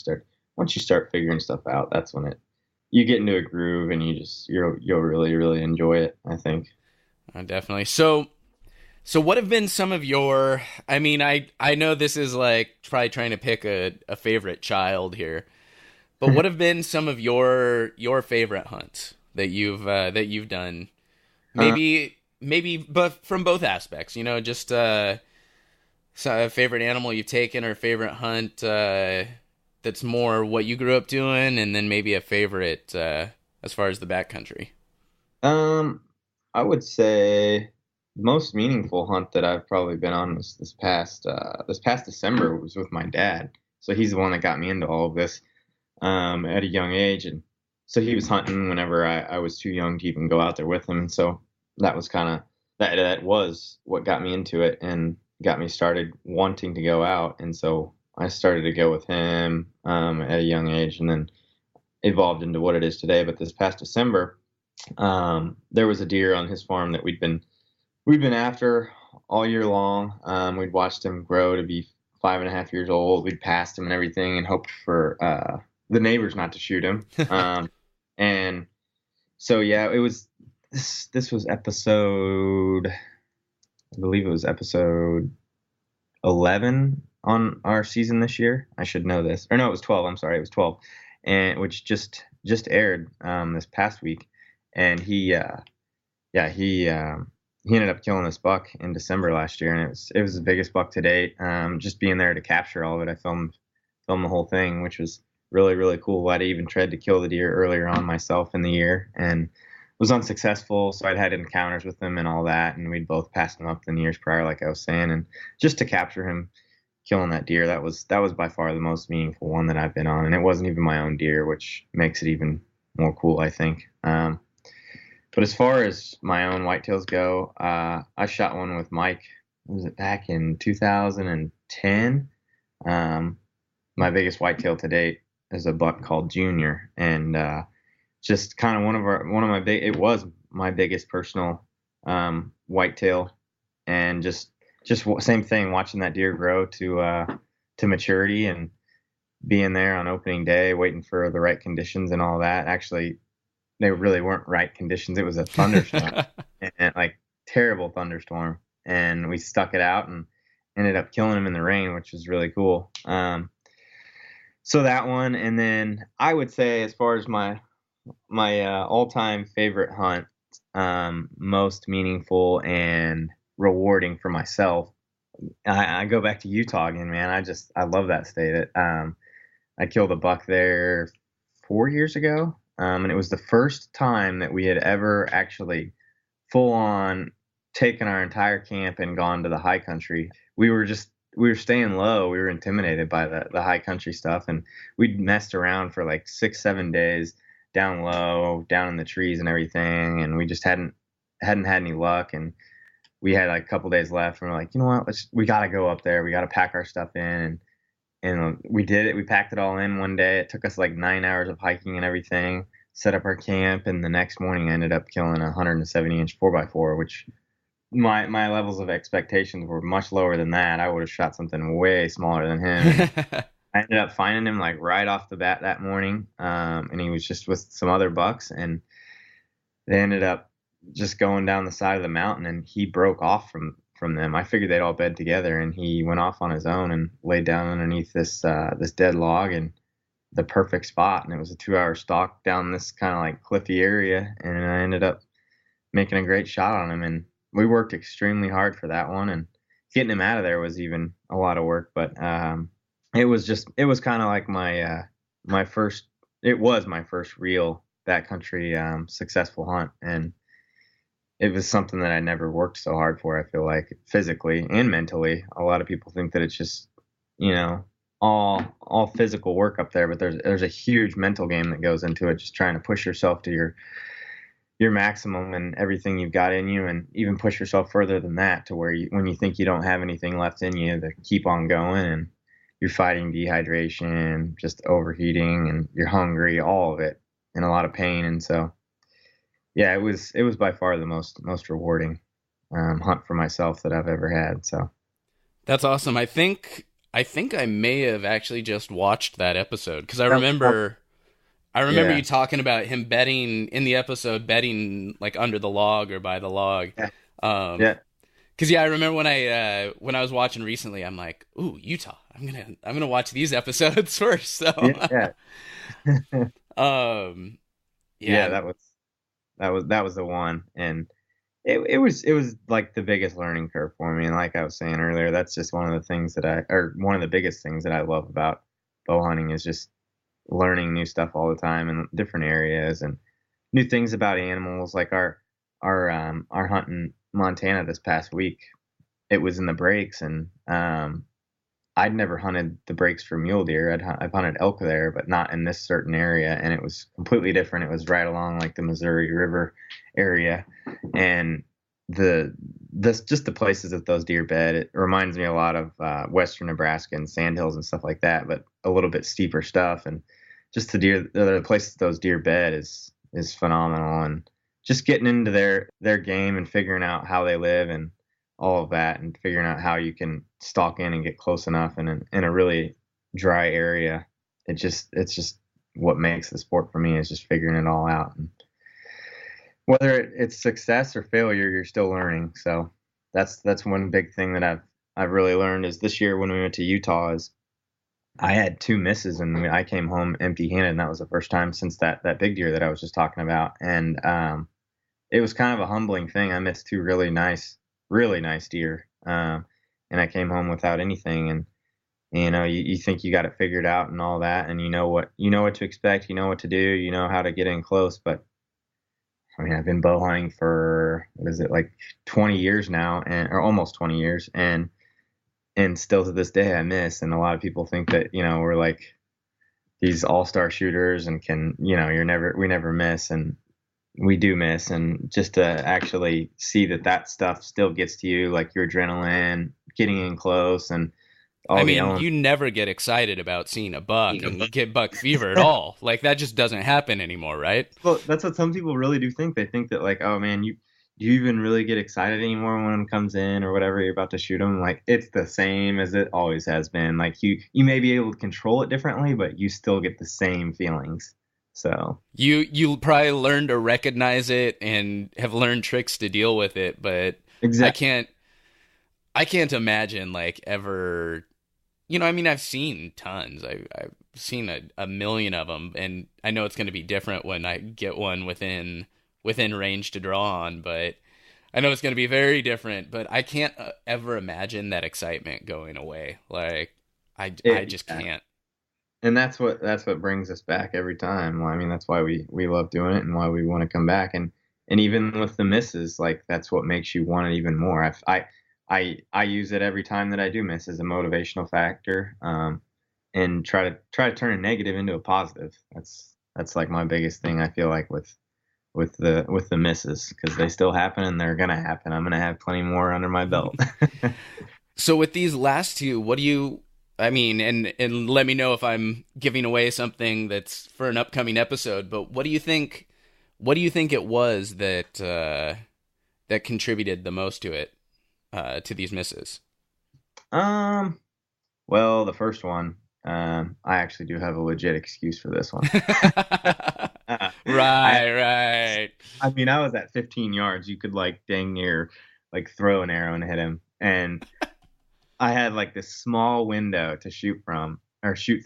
[SPEAKER 1] once you start figuring stuff out, that's when you get into a groove, and you'll really, really enjoy it, I think.
[SPEAKER 4] Definitely. So what have been some of your, I mean, I know this is like probably trying to pick a favorite child here, but what have been some of your favorite hunts that you've done? Maybe, but from both aspects, just a favorite animal you've taken or a favorite hunt that's more what you grew up doing, and then maybe a favorite as far as the backcountry.
[SPEAKER 1] I would say most meaningful hunt that I've probably been on was this past December was with my dad. So he's the one that got me into all of this at a young age, and so he was hunting whenever I was too young to even go out there with him. And so that was kind of that was what got me into it and got me started wanting to go out. And so I started to go with him at a young age, and then evolved into what it is today. But this past December, there was a deer on his farm that we'd been after all year long. We'd watched him grow to be 5.5 years old. We'd passed him and everything, and hoped for the neighbors not to shoot him. And so yeah, it was this was episode, I believe it was episode 11 on our season this year. I should know this. Or no, it was 12. I'm sorry, it was 12, and which just aired this past week. And he ended up killing this buck in December last year, and it was the biggest buck to date. Just being there to capture all of it, I filmed the whole thing, which was really, really cool. I'd even tried to kill the deer earlier on myself in the year and was unsuccessful. So I'd had encounters with him and all that, and we'd both passed him up in the years prior, like I was saying. And just to capture him killing that deer, that was by far the most meaningful one that I've been on. And it wasn't even my own deer, which makes it even more cool, I think. But as far as my own whitetails go, I shot one with Mike. Was it back in 2010? My biggest whitetail to date is a buck called Junior, and just kind of it was my biggest personal whitetail, and just same thing, watching that deer grow to maturity and being there on opening day, waiting for the right conditions and all that. Actually, they really weren't right conditions. It was a thunderstorm, and like terrible thunderstorm, and we stuck it out and ended up killing him in the rain, which was really cool. So that one, and then I would say, as far as my all-time favorite hunt, most meaningful and rewarding for myself, I go back to Utah again, man. I love that state. I killed a buck there 4 years ago. And it was the first time that we had ever actually full on taken our entire camp and gone to the high country. We were staying low. We were intimidated by the high country stuff, and we'd messed around for like 6-7 days down low, down in the trees and everything. And we just hadn't had any luck. And we had like a couple days left, and we're like, you know what, we got to go up there. We got to pack our stuff in. And we did it. We packed it all in one day. It took us like 9 hours of hiking and everything, set up our camp. And the next morning I ended up killing a 170-inch 4x4, which my levels of expectations were much lower than that. I would have shot something way smaller than him. I ended up finding him like right off the bat that morning. And he was just with some other bucks, and they ended up just going down the side of the mountain, and he broke off from them. I figured they'd all bed together, and he went off on his own and laid down underneath this dead log in the perfect spot. And it was a 2-hour stalk down this kind of like cliffy area, and I ended up making a great shot on him. And we worked extremely hard for that one, and getting him out of there was even a lot of work. But it was kind of like my first real backcountry successful hunt, and it was something that I never worked so hard for. I feel like physically and mentally. A lot of people think that it's just, all physical work up there, but there's a huge mental game that goes into it. Just trying to push yourself to your maximum and everything you've got in you, and even push yourself further than that, to where when you think you don't have anything left in you, to keep on going, and you're fighting dehydration, just overheating, and you're hungry, all of it, and a lot of pain. And so, yeah, it was by far the most rewarding hunt for myself that I've ever had. So
[SPEAKER 4] that's awesome. I think I may have actually just watched that episode, because I remember you talking about him bedding in the episode, bedding like under the log or by the log.
[SPEAKER 1] Yeah.
[SPEAKER 4] Because I remember when I was watching recently, I'm like, ooh, Utah. I'm gonna watch these episodes first. So
[SPEAKER 1] yeah, that was the one, and it was like the biggest learning curve for me. And like I was saying earlier, that's just one of the biggest things that I love about bow hunting, is just learning new stuff all the time in different areas, and new things about animals. Like our hunt in Montana this past week, it was in the breaks, and I'd never hunted the breaks for mule deer. I've hunted elk there, but not in this certain area, and it was completely different. It was right along like the Missouri River area, and just the places that those deer bed. It reminds me a lot of western Nebraska and sandhills and stuff like that, but a little bit steeper stuff. And just the places those deer bed is phenomenal. And just getting into their game and figuring out how they live and all of that, and figuring out how you can stalk in and get close enough in a really dry area. It's just what makes the sport for me, is just figuring it all out. And whether it's success or failure, you're still learning. So that's one big thing that I've really learned is this year when we went to Utah is I had 2 misses and I came home empty-handed, and that was the first time since that big deer that I was just talking about. And it was kind of a humbling thing. I missed 2 really nice deer, and I came home without anything. And you think you got it figured out and all that, and you know what to expect, you know what to do, you know how to get in close. But I mean, I've been bow hunting for, what is it, like 20 years now, or almost 20 years, and still to this day I miss. And a lot of people think that, we're like these all-star shooters and we never miss, and we do miss. And just to actually see that stuff still gets to you, like your adrenaline, getting in close, and
[SPEAKER 4] you never get excited about seeing a buck and get buck fever at all. Like, that just doesn't happen anymore, right?
[SPEAKER 1] Well, that's what some people really do think. They think that, like, oh man, do you even really get excited anymore when one comes in or whatever, you're about to shoot them? Like, it's the same as it always has been. Like, you may be able to control it differently, but you still get the same feelings. So
[SPEAKER 4] you probably learn to recognize it and have learned tricks to deal with it, but
[SPEAKER 1] exactly.
[SPEAKER 4] I can't imagine, like, ever. I've seen tons. I've seen a million of them, and I know it's going to be different when I get one within range to draw on, but I know it's going to be very different. But I can't ever imagine that excitement going away. Like, I just can't.
[SPEAKER 1] And that's what brings us back every time. Well, I mean, that's why we love doing it and why we want to come back. And even with the misses, like, that's what makes you want it even more. I use it every time that I do miss as a motivational factor, and try to turn a negative into a positive. That's like my biggest thing. I feel like with the misses, because they still happen and they're gonna happen. I'm gonna have plenty more under my belt.
[SPEAKER 4] So with these last 2, what do you? I mean, and let me know if I'm giving away something that's for an upcoming episode. But what do you think? What do you think it was that contributed the most to it? To these misses?
[SPEAKER 1] Well, the first one, I actually do have a legit excuse for this one.
[SPEAKER 4] Right.
[SPEAKER 1] I mean, I was at 15 yards. You could, like, dang near, like, throw an arrow and hit him. And I had, like, this small window to shoot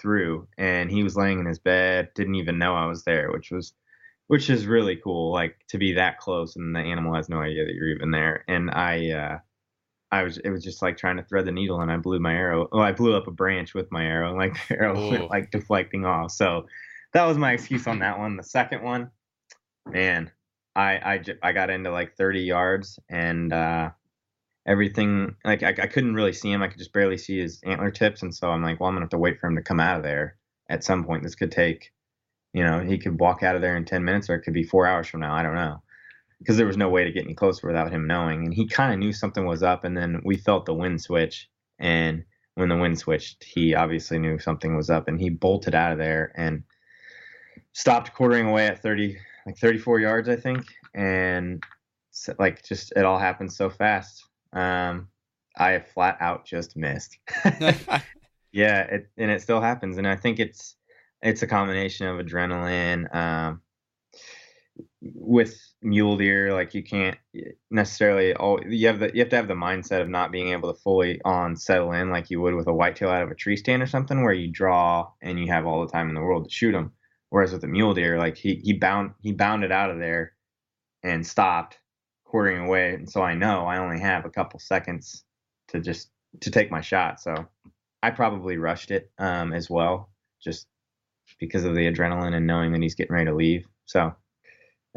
[SPEAKER 1] through, and he was laying in his bed, didn't even know I was there, which is really cool, like, to be that close and the animal has no idea that you're even there. And it was just like trying to thread the needle, and I blew my arrow. Oh, I blew up a branch with my arrow, and, like, the arrow went, like, deflecting off. So that was my excuse on that one. The second one, man, I got into like 30 yards, and everything, like, I couldn't really see him. I could just barely see his antler tips. And so I'm like, well, I'm gonna have to wait for him to come out of there at some point. This could take, he could walk out of there in 10 minutes, or it could be 4 hours from now. I don't know. Because there was no way to get any closer without him knowing. And he kind of knew something was up, and then we felt the wind switch. And when the wind switched, he obviously knew something was up, and he bolted out of there and stopped quartering away at 34 yards, I think. And like, just, it all happened so fast. I flat out just missed. Yeah, it still happens. And I think it's a combination of adrenaline, with mule deer. Like, you can't necessarily you have to have the mindset of not being able to fully settle in like you would with a whitetail out of a tree stand or something, where you draw and you have all the time in the world to shoot them. Whereas with the mule deer, like, he bounded out of there and stopped quartering away, and so I know I only have a couple seconds to take my shot. So I probably rushed it as well, just because of the adrenaline and knowing that he's getting ready to leave. So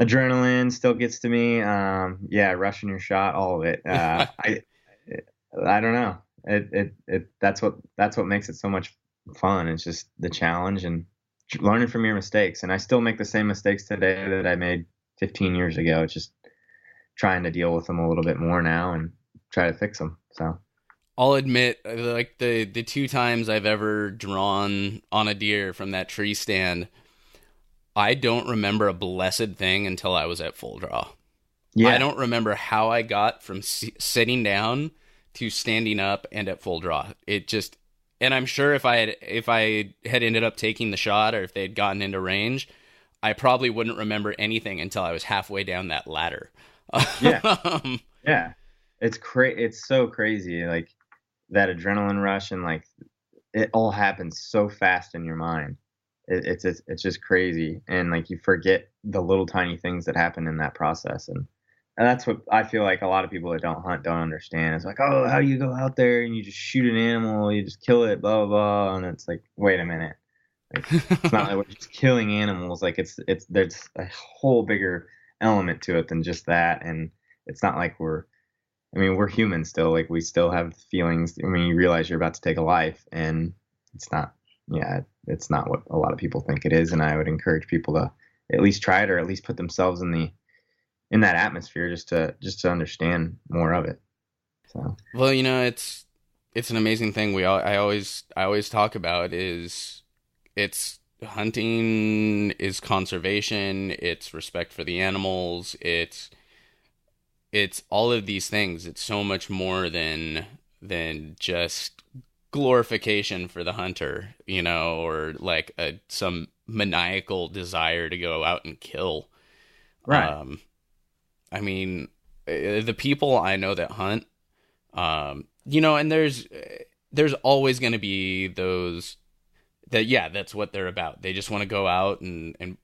[SPEAKER 1] adrenaline still gets to me. Rushing your shot, all of it. I don't know. That's what makes it so much fun. It's just the challenge and learning from your mistakes. And I still make the same mistakes today that I made 15 years ago. It's just trying to deal with them a little bit more now and try to fix them. So
[SPEAKER 4] I'll admit, like the 2 times I've ever drawn on a deer from that tree stand, I don't remember a blessed thing until I was at full draw. Yeah. I don't remember how I got from sitting down to standing up and at full draw. It just, and I'm sure if I had ended up taking the shot, or if they had gotten into range, I probably wouldn't remember anything until I was halfway down that ladder.
[SPEAKER 1] Yeah. Yeah. It's so crazy. Like that adrenaline rush, and like it all happens so fast in your mind. It's just crazy. And like you forget the little tiny things that happen in that process. And that's what I feel like a lot of people that don't hunt don't understand. It's like, oh, how do you go out there and you just shoot an animal, you just kill it, blah, blah, blah. And it's like, wait a minute. Like, it's not like we're just killing animals. Like there's a whole bigger element to it than just that. And it's not like we're human still. Like we still have feelings. I mean, you realize you're about to take a life, and it's not what a lot of people think it is. And I would encourage people to at least try it, or at least put themselves in that atmosphere just to understand more of it. So,
[SPEAKER 4] well, it's an amazing thing. I always talk about is it's hunting is conservation. It's respect for the animals. It's all of these things. It's so much more than just glorification for the hunter, or like some maniacal desire to go out and kill.
[SPEAKER 1] Right.
[SPEAKER 4] I mean, the people I know that hunt, and there's always going to be those that, yeah, that's what they're about. They just want to go out and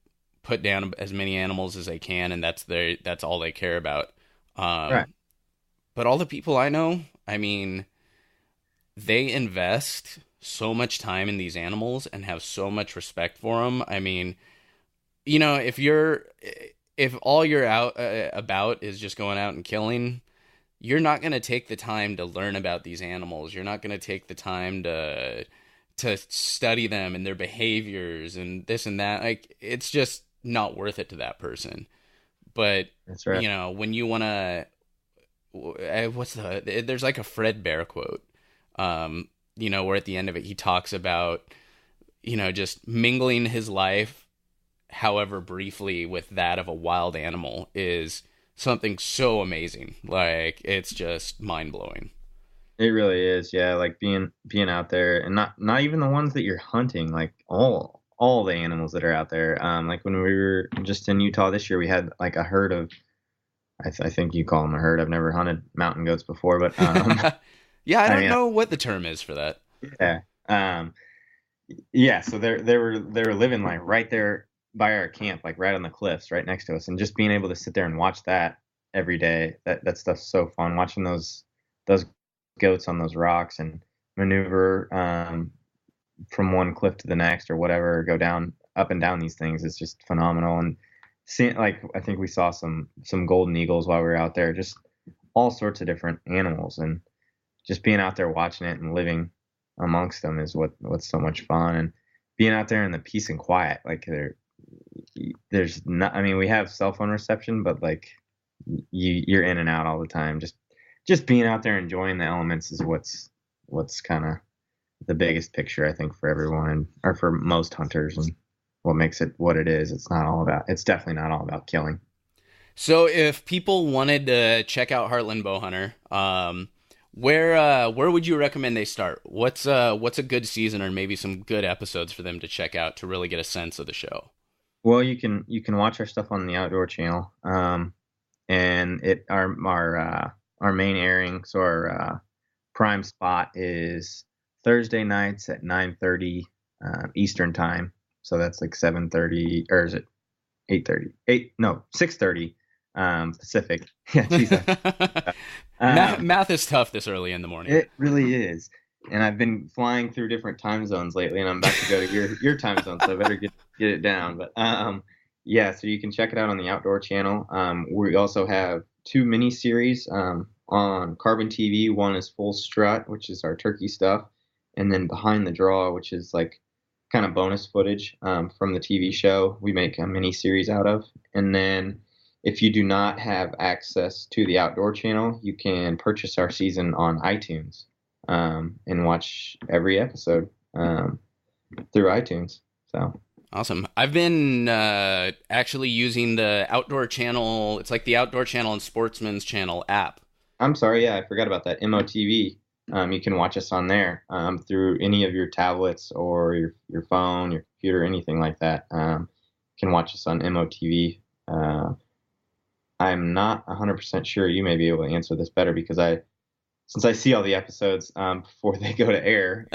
[SPEAKER 4] put down as many animals as they can, and that's all they care about.
[SPEAKER 1] Right.
[SPEAKER 4] But all the people I know, I mean, they invest so much time in these animals and have so much respect for them. I mean, if all you're out about is just going out and killing, you're not going to take the time to learn about these animals. You're not going to take the time to study them and their behaviors and this and that. Like, it's just not worth it to that person. But
[SPEAKER 1] that's right.
[SPEAKER 4] When you want to, there's like a Fred Bear quote, where at the end of it, he talks about, just mingling his life, however briefly, with that of a wild animal is something so amazing. Like, it's just mind blowing.
[SPEAKER 1] It really is. Yeah. Like being out there, and not even the ones that you're hunting, like all the animals that are out there. Like when we were just in Utah this year, we had like a herd of, I think you call them a herd. I've never hunted mountain goats before, but
[SPEAKER 4] yeah, I don't know what the term is for that.
[SPEAKER 1] Yeah. Yeah. So they were living like right there by our camp, like right on the cliffs, right next to us, and just being able to sit there and watch that every day. That stuff's so fun. Watching those goats on those rocks and maneuver from one cliff to the next or whatever, go down up and down these things is just phenomenal. And seeing, like, I think we saw some golden eagles while we were out there, just all sorts of different animals, and just being out there watching it and living amongst them is what's so much fun. And being out there in the peace and quiet, like there's not, I mean, we have cell phone reception, but like you're in and out all the time. Just being out there enjoying the elements is what's kind of the biggest picture, I think, for everyone, or for most hunters, and what makes it what it is. It's definitely not all about killing.
[SPEAKER 4] So if people wanted to check out Heartland Bowhunter, where would you recommend they start? What's a good season, or maybe some good episodes for them to check out to really get a sense of the show?
[SPEAKER 1] Well, you can watch our stuff on the Outdoor Channel, and our main airing, so our prime spot is Thursday nights at 9:30 Eastern time. So that's like 7:30, or is it 8:30? 6:30 Pacific. Yeah, Jesus.
[SPEAKER 4] Math is tough this early in the morning.
[SPEAKER 1] It really is. And I've been flying through different time zones lately, and I'm about to go to your time zone, so I better get it down. But yeah, so you can check it out on the Outdoor Channel. We also have 2 mini series on Carbon TV. One is Full Strut, which is our turkey stuff, and then Behind the Draw, which is like kind of bonus footage from the TV show we make a mini series out of. And then if you do not have access to the Outdoor channel, you can purchase our season on iTunes, and watch every episode through iTunes. So
[SPEAKER 4] awesome. I've been actually using the Outdoor channel. It's like the Outdoor channel and Sportsman's channel app.
[SPEAKER 1] I'm sorry, yeah, I forgot about that. MOTV. You can watch us on there through any of your tablets or your phone, your computer, anything like that. You can watch us on MOTV. I'm not 100% sure. You may be able to answer this better because since I see all the episodes before they go to air,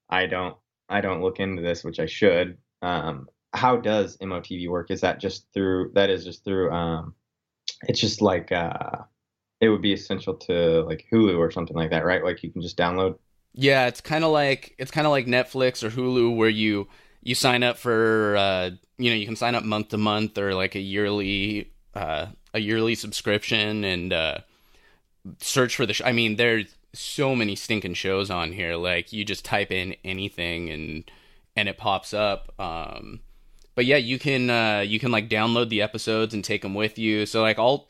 [SPEAKER 1] I don't look into this, which I should. How does MOTV work? Is that just through? It's just like it would be essential to like Hulu or something like that, right? Like you can just download.
[SPEAKER 4] Yeah, it's kind of like Netflix or Hulu, where you sign up for you can sign up month to month or like a yearly subscription and search for the I mean, there's so many stinking shows on here. Like you just type in anything and it pops up. But yeah, you can like download the episodes and take them with you. So like I'll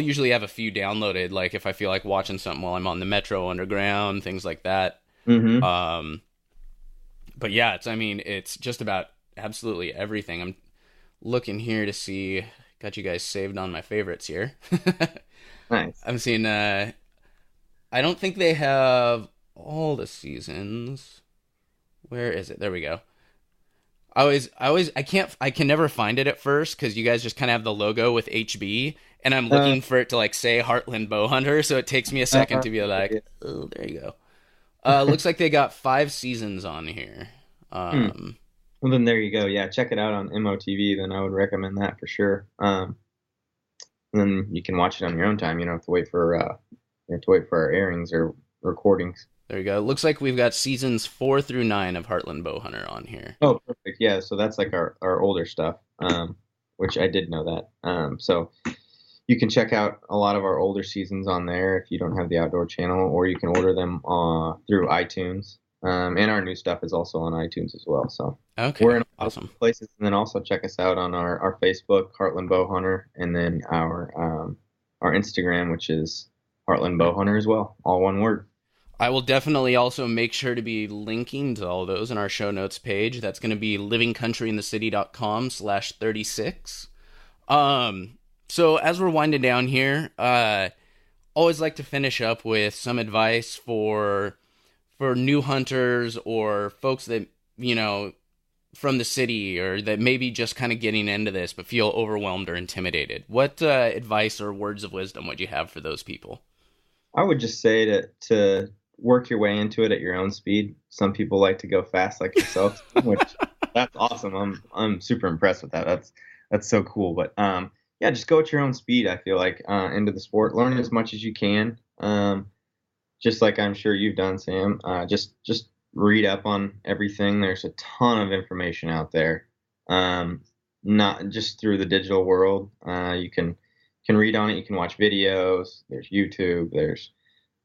[SPEAKER 4] usually have a few downloaded, like if I feel like watching something while I'm on the Metro Underground, things like that.
[SPEAKER 1] Mm-hmm.
[SPEAKER 4] But yeah, it's just about absolutely everything. I'm looking here to see. Got you guys saved on my favorites here.
[SPEAKER 1] Nice.
[SPEAKER 4] I'm seeing. I don't think they have all the seasons. Where is it? There we go. I can never find it at first because you guys just kind of have the logo with HB, and I'm looking for it to like say Heartland Bowhunter, so it takes me a second to be like, oh, there you go. Looks like they got 5 seasons on here.
[SPEAKER 1] Well, then there you go. Yeah, check it out on MOTV. Then I would recommend that for sure. And then you can watch it on your own time. You don't have to wait for our airings or recordings.
[SPEAKER 4] There you go. Looks like we've got seasons 4 through 9 of Heartland Bowhunter on here.
[SPEAKER 1] Oh, perfect. Yeah, so that's like our older stuff, which I did know that. So you can check out a lot of our older seasons on there if you don't have the Outdoor channel, or you can order them through iTunes. And our new stuff is also on iTunes as well. So
[SPEAKER 4] okay,
[SPEAKER 1] we're in
[SPEAKER 4] awesome
[SPEAKER 1] places. And then also check us out on our Facebook, Heartland Bowhunter, and then our Instagram, which is Heartland Bowhunter as well, all one word.
[SPEAKER 4] I will definitely also make sure to be linking to all those in our show notes page. That's going to be livingcountryinthecity.com/36. So as we're winding down here, always like to finish up with some advice for new hunters or folks that, from the city or that maybe just kind of getting into this but feel overwhelmed or intimidated. What advice or words of wisdom would you have for those people?
[SPEAKER 1] I would just say to work your way into it at your own speed. Some people like to go fast like yourself, which that's awesome. I'm super impressed with that. That's so cool. But yeah, just go at your own speed. I feel like into the sport, learn as much as you can. Just like I'm sure you've done, Sam. Just read up on everything. There's a ton of information out there. Not just through the digital world. You can read on it. You can watch videos. There's YouTube. There's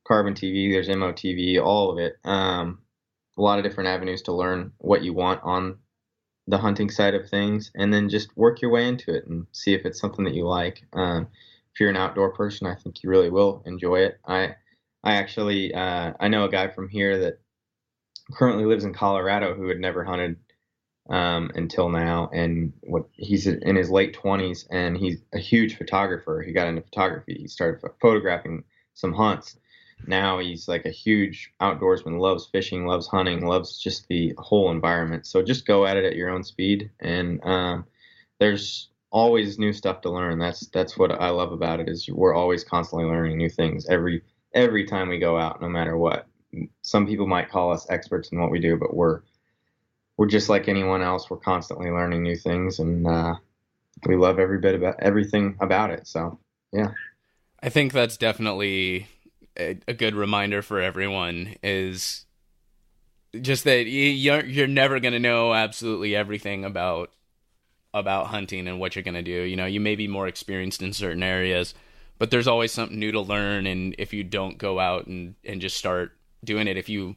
[SPEAKER 1] Carbon TV. There's MOTV. All of it. A lot of different avenues to learn what you want on the hunting side of things, and then just work your way into it and see if it's something that you like. If you're an outdoor person, I think you really will enjoy it. I actually I know a guy from here that currently lives in Colorado who had never hunted until now, and he's in his late 20s, and he's a huge photographer. He got into photography. He started photographing some hunts. Now he's like a huge outdoorsman, loves fishing, loves hunting, loves just the whole environment. So just go at it at your own speed, and there's always new stuff to learn. That's what I love about it, is we're always constantly learning new things every time we go out, no matter what. Some people might call us experts in what we do, but we're just like anyone else. We're constantly learning new things, and we love everything about it. So yeah,
[SPEAKER 4] I think that's definitely a good reminder for everyone, is just that you're never going to know absolutely everything about hunting and what you're going to do. You may be more experienced in certain areas, but there's always something new to learn. And if you don't go out and just start doing it, if you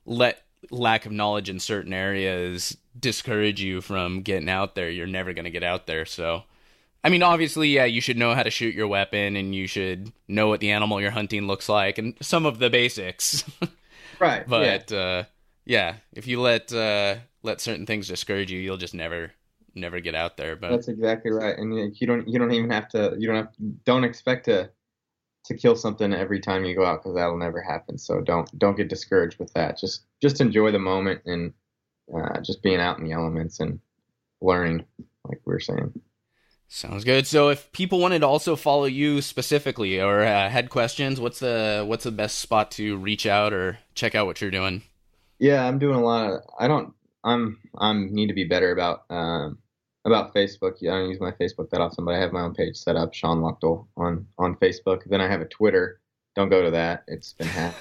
[SPEAKER 4] let lack of knowledge in certain areas discourage you from getting out there, you're never going to get out there. So I mean, obviously, yeah, you should know how to shoot your weapon, and you should know what the animal you're hunting looks like, and some of the basics.
[SPEAKER 1] Right.
[SPEAKER 4] But yeah, if you let certain things discourage you, you'll just never get out there. But
[SPEAKER 1] that's exactly right. And you don't even have to. Don't expect to kill something every time you go out, because that'll never happen. So don't get discouraged with that. Just enjoy the moment, and just being out in the elements and learning, like we were saying.
[SPEAKER 4] Sounds good. So if people wanted to also follow you specifically, or had questions, what's the best spot to reach out or check out what you're doing?
[SPEAKER 1] Yeah, I'm doing a lot of. I'm need to be better about Facebook. Yeah, I don't use my Facebook that often, but I have my own page set up, Shawn Luchtell on Facebook. Then I have a Twitter. Don't go to that. It's been hacked.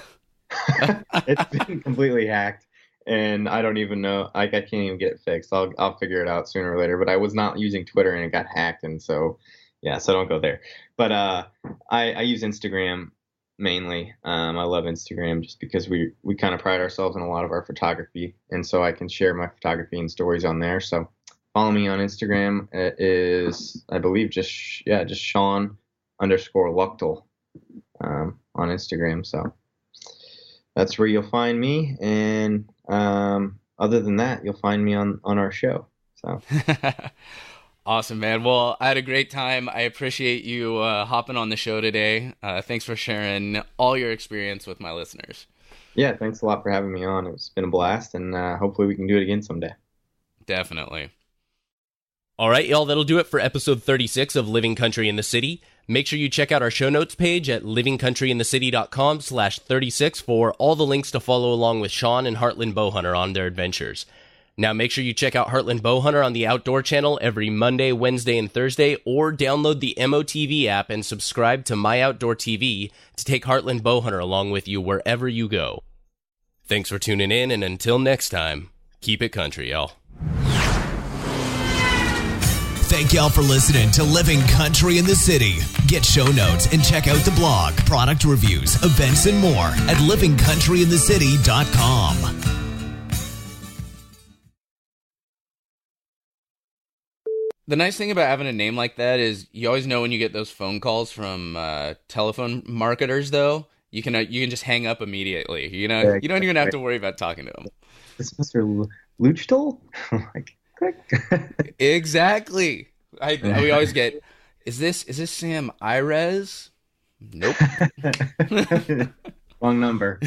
[SPEAKER 1] It's been completely hacked, and I don't even know. I can't even get it fixed. I'll figure it out sooner or later. But I was not using Twitter, and it got hacked, and so yeah. So don't go there. But I use Instagram mainly. I love Instagram just because we kind of pride ourselves in a lot of our photography, and so I can share my photography and stories on there. So follow me on Instagram. It is, I believe, just Shawn_Luchtell on Instagram. So that's where you'll find me. And other than that, you'll find me on our show. So
[SPEAKER 4] awesome, man. Well, I had a great time. I appreciate you hopping on the show today. Thanks for sharing all your experience with my listeners.
[SPEAKER 1] Yeah, thanks a lot for having me on. It's been a blast, and hopefully we can do it again someday.
[SPEAKER 4] Definitely.
[SPEAKER 3] All right, y'all, that'll do it for episode 36 of Living Country in the City. Make sure you check out our show notes page at livingcountryinthecity.com/36 for all the links to follow along with Shawn and Heartland Bowhunter on their adventures. Now, make sure you check out Heartland Bowhunter on the Outdoor Channel every Monday, Wednesday, and Thursday, or download the MOTV app and subscribe to My Outdoor TV to take Heartland Bowhunter along with you wherever you go. Thanks for tuning in, and until next time, keep it country, y'all.
[SPEAKER 2] Thank y'all for listening to Living Country in the City. Get show notes and check out the blog, product reviews, events, and more at livingcountryinthecity.com.
[SPEAKER 4] The nice thing about having a name like that is you always know when you get those phone calls from telephone marketers, though. You can just hang up immediately. You know, you don't even have to worry about talking to them.
[SPEAKER 1] This Mr. Luchtel? Like, click.
[SPEAKER 4] Exactly. We always get, is this Sam Irez? Nope.
[SPEAKER 1] Wrong number.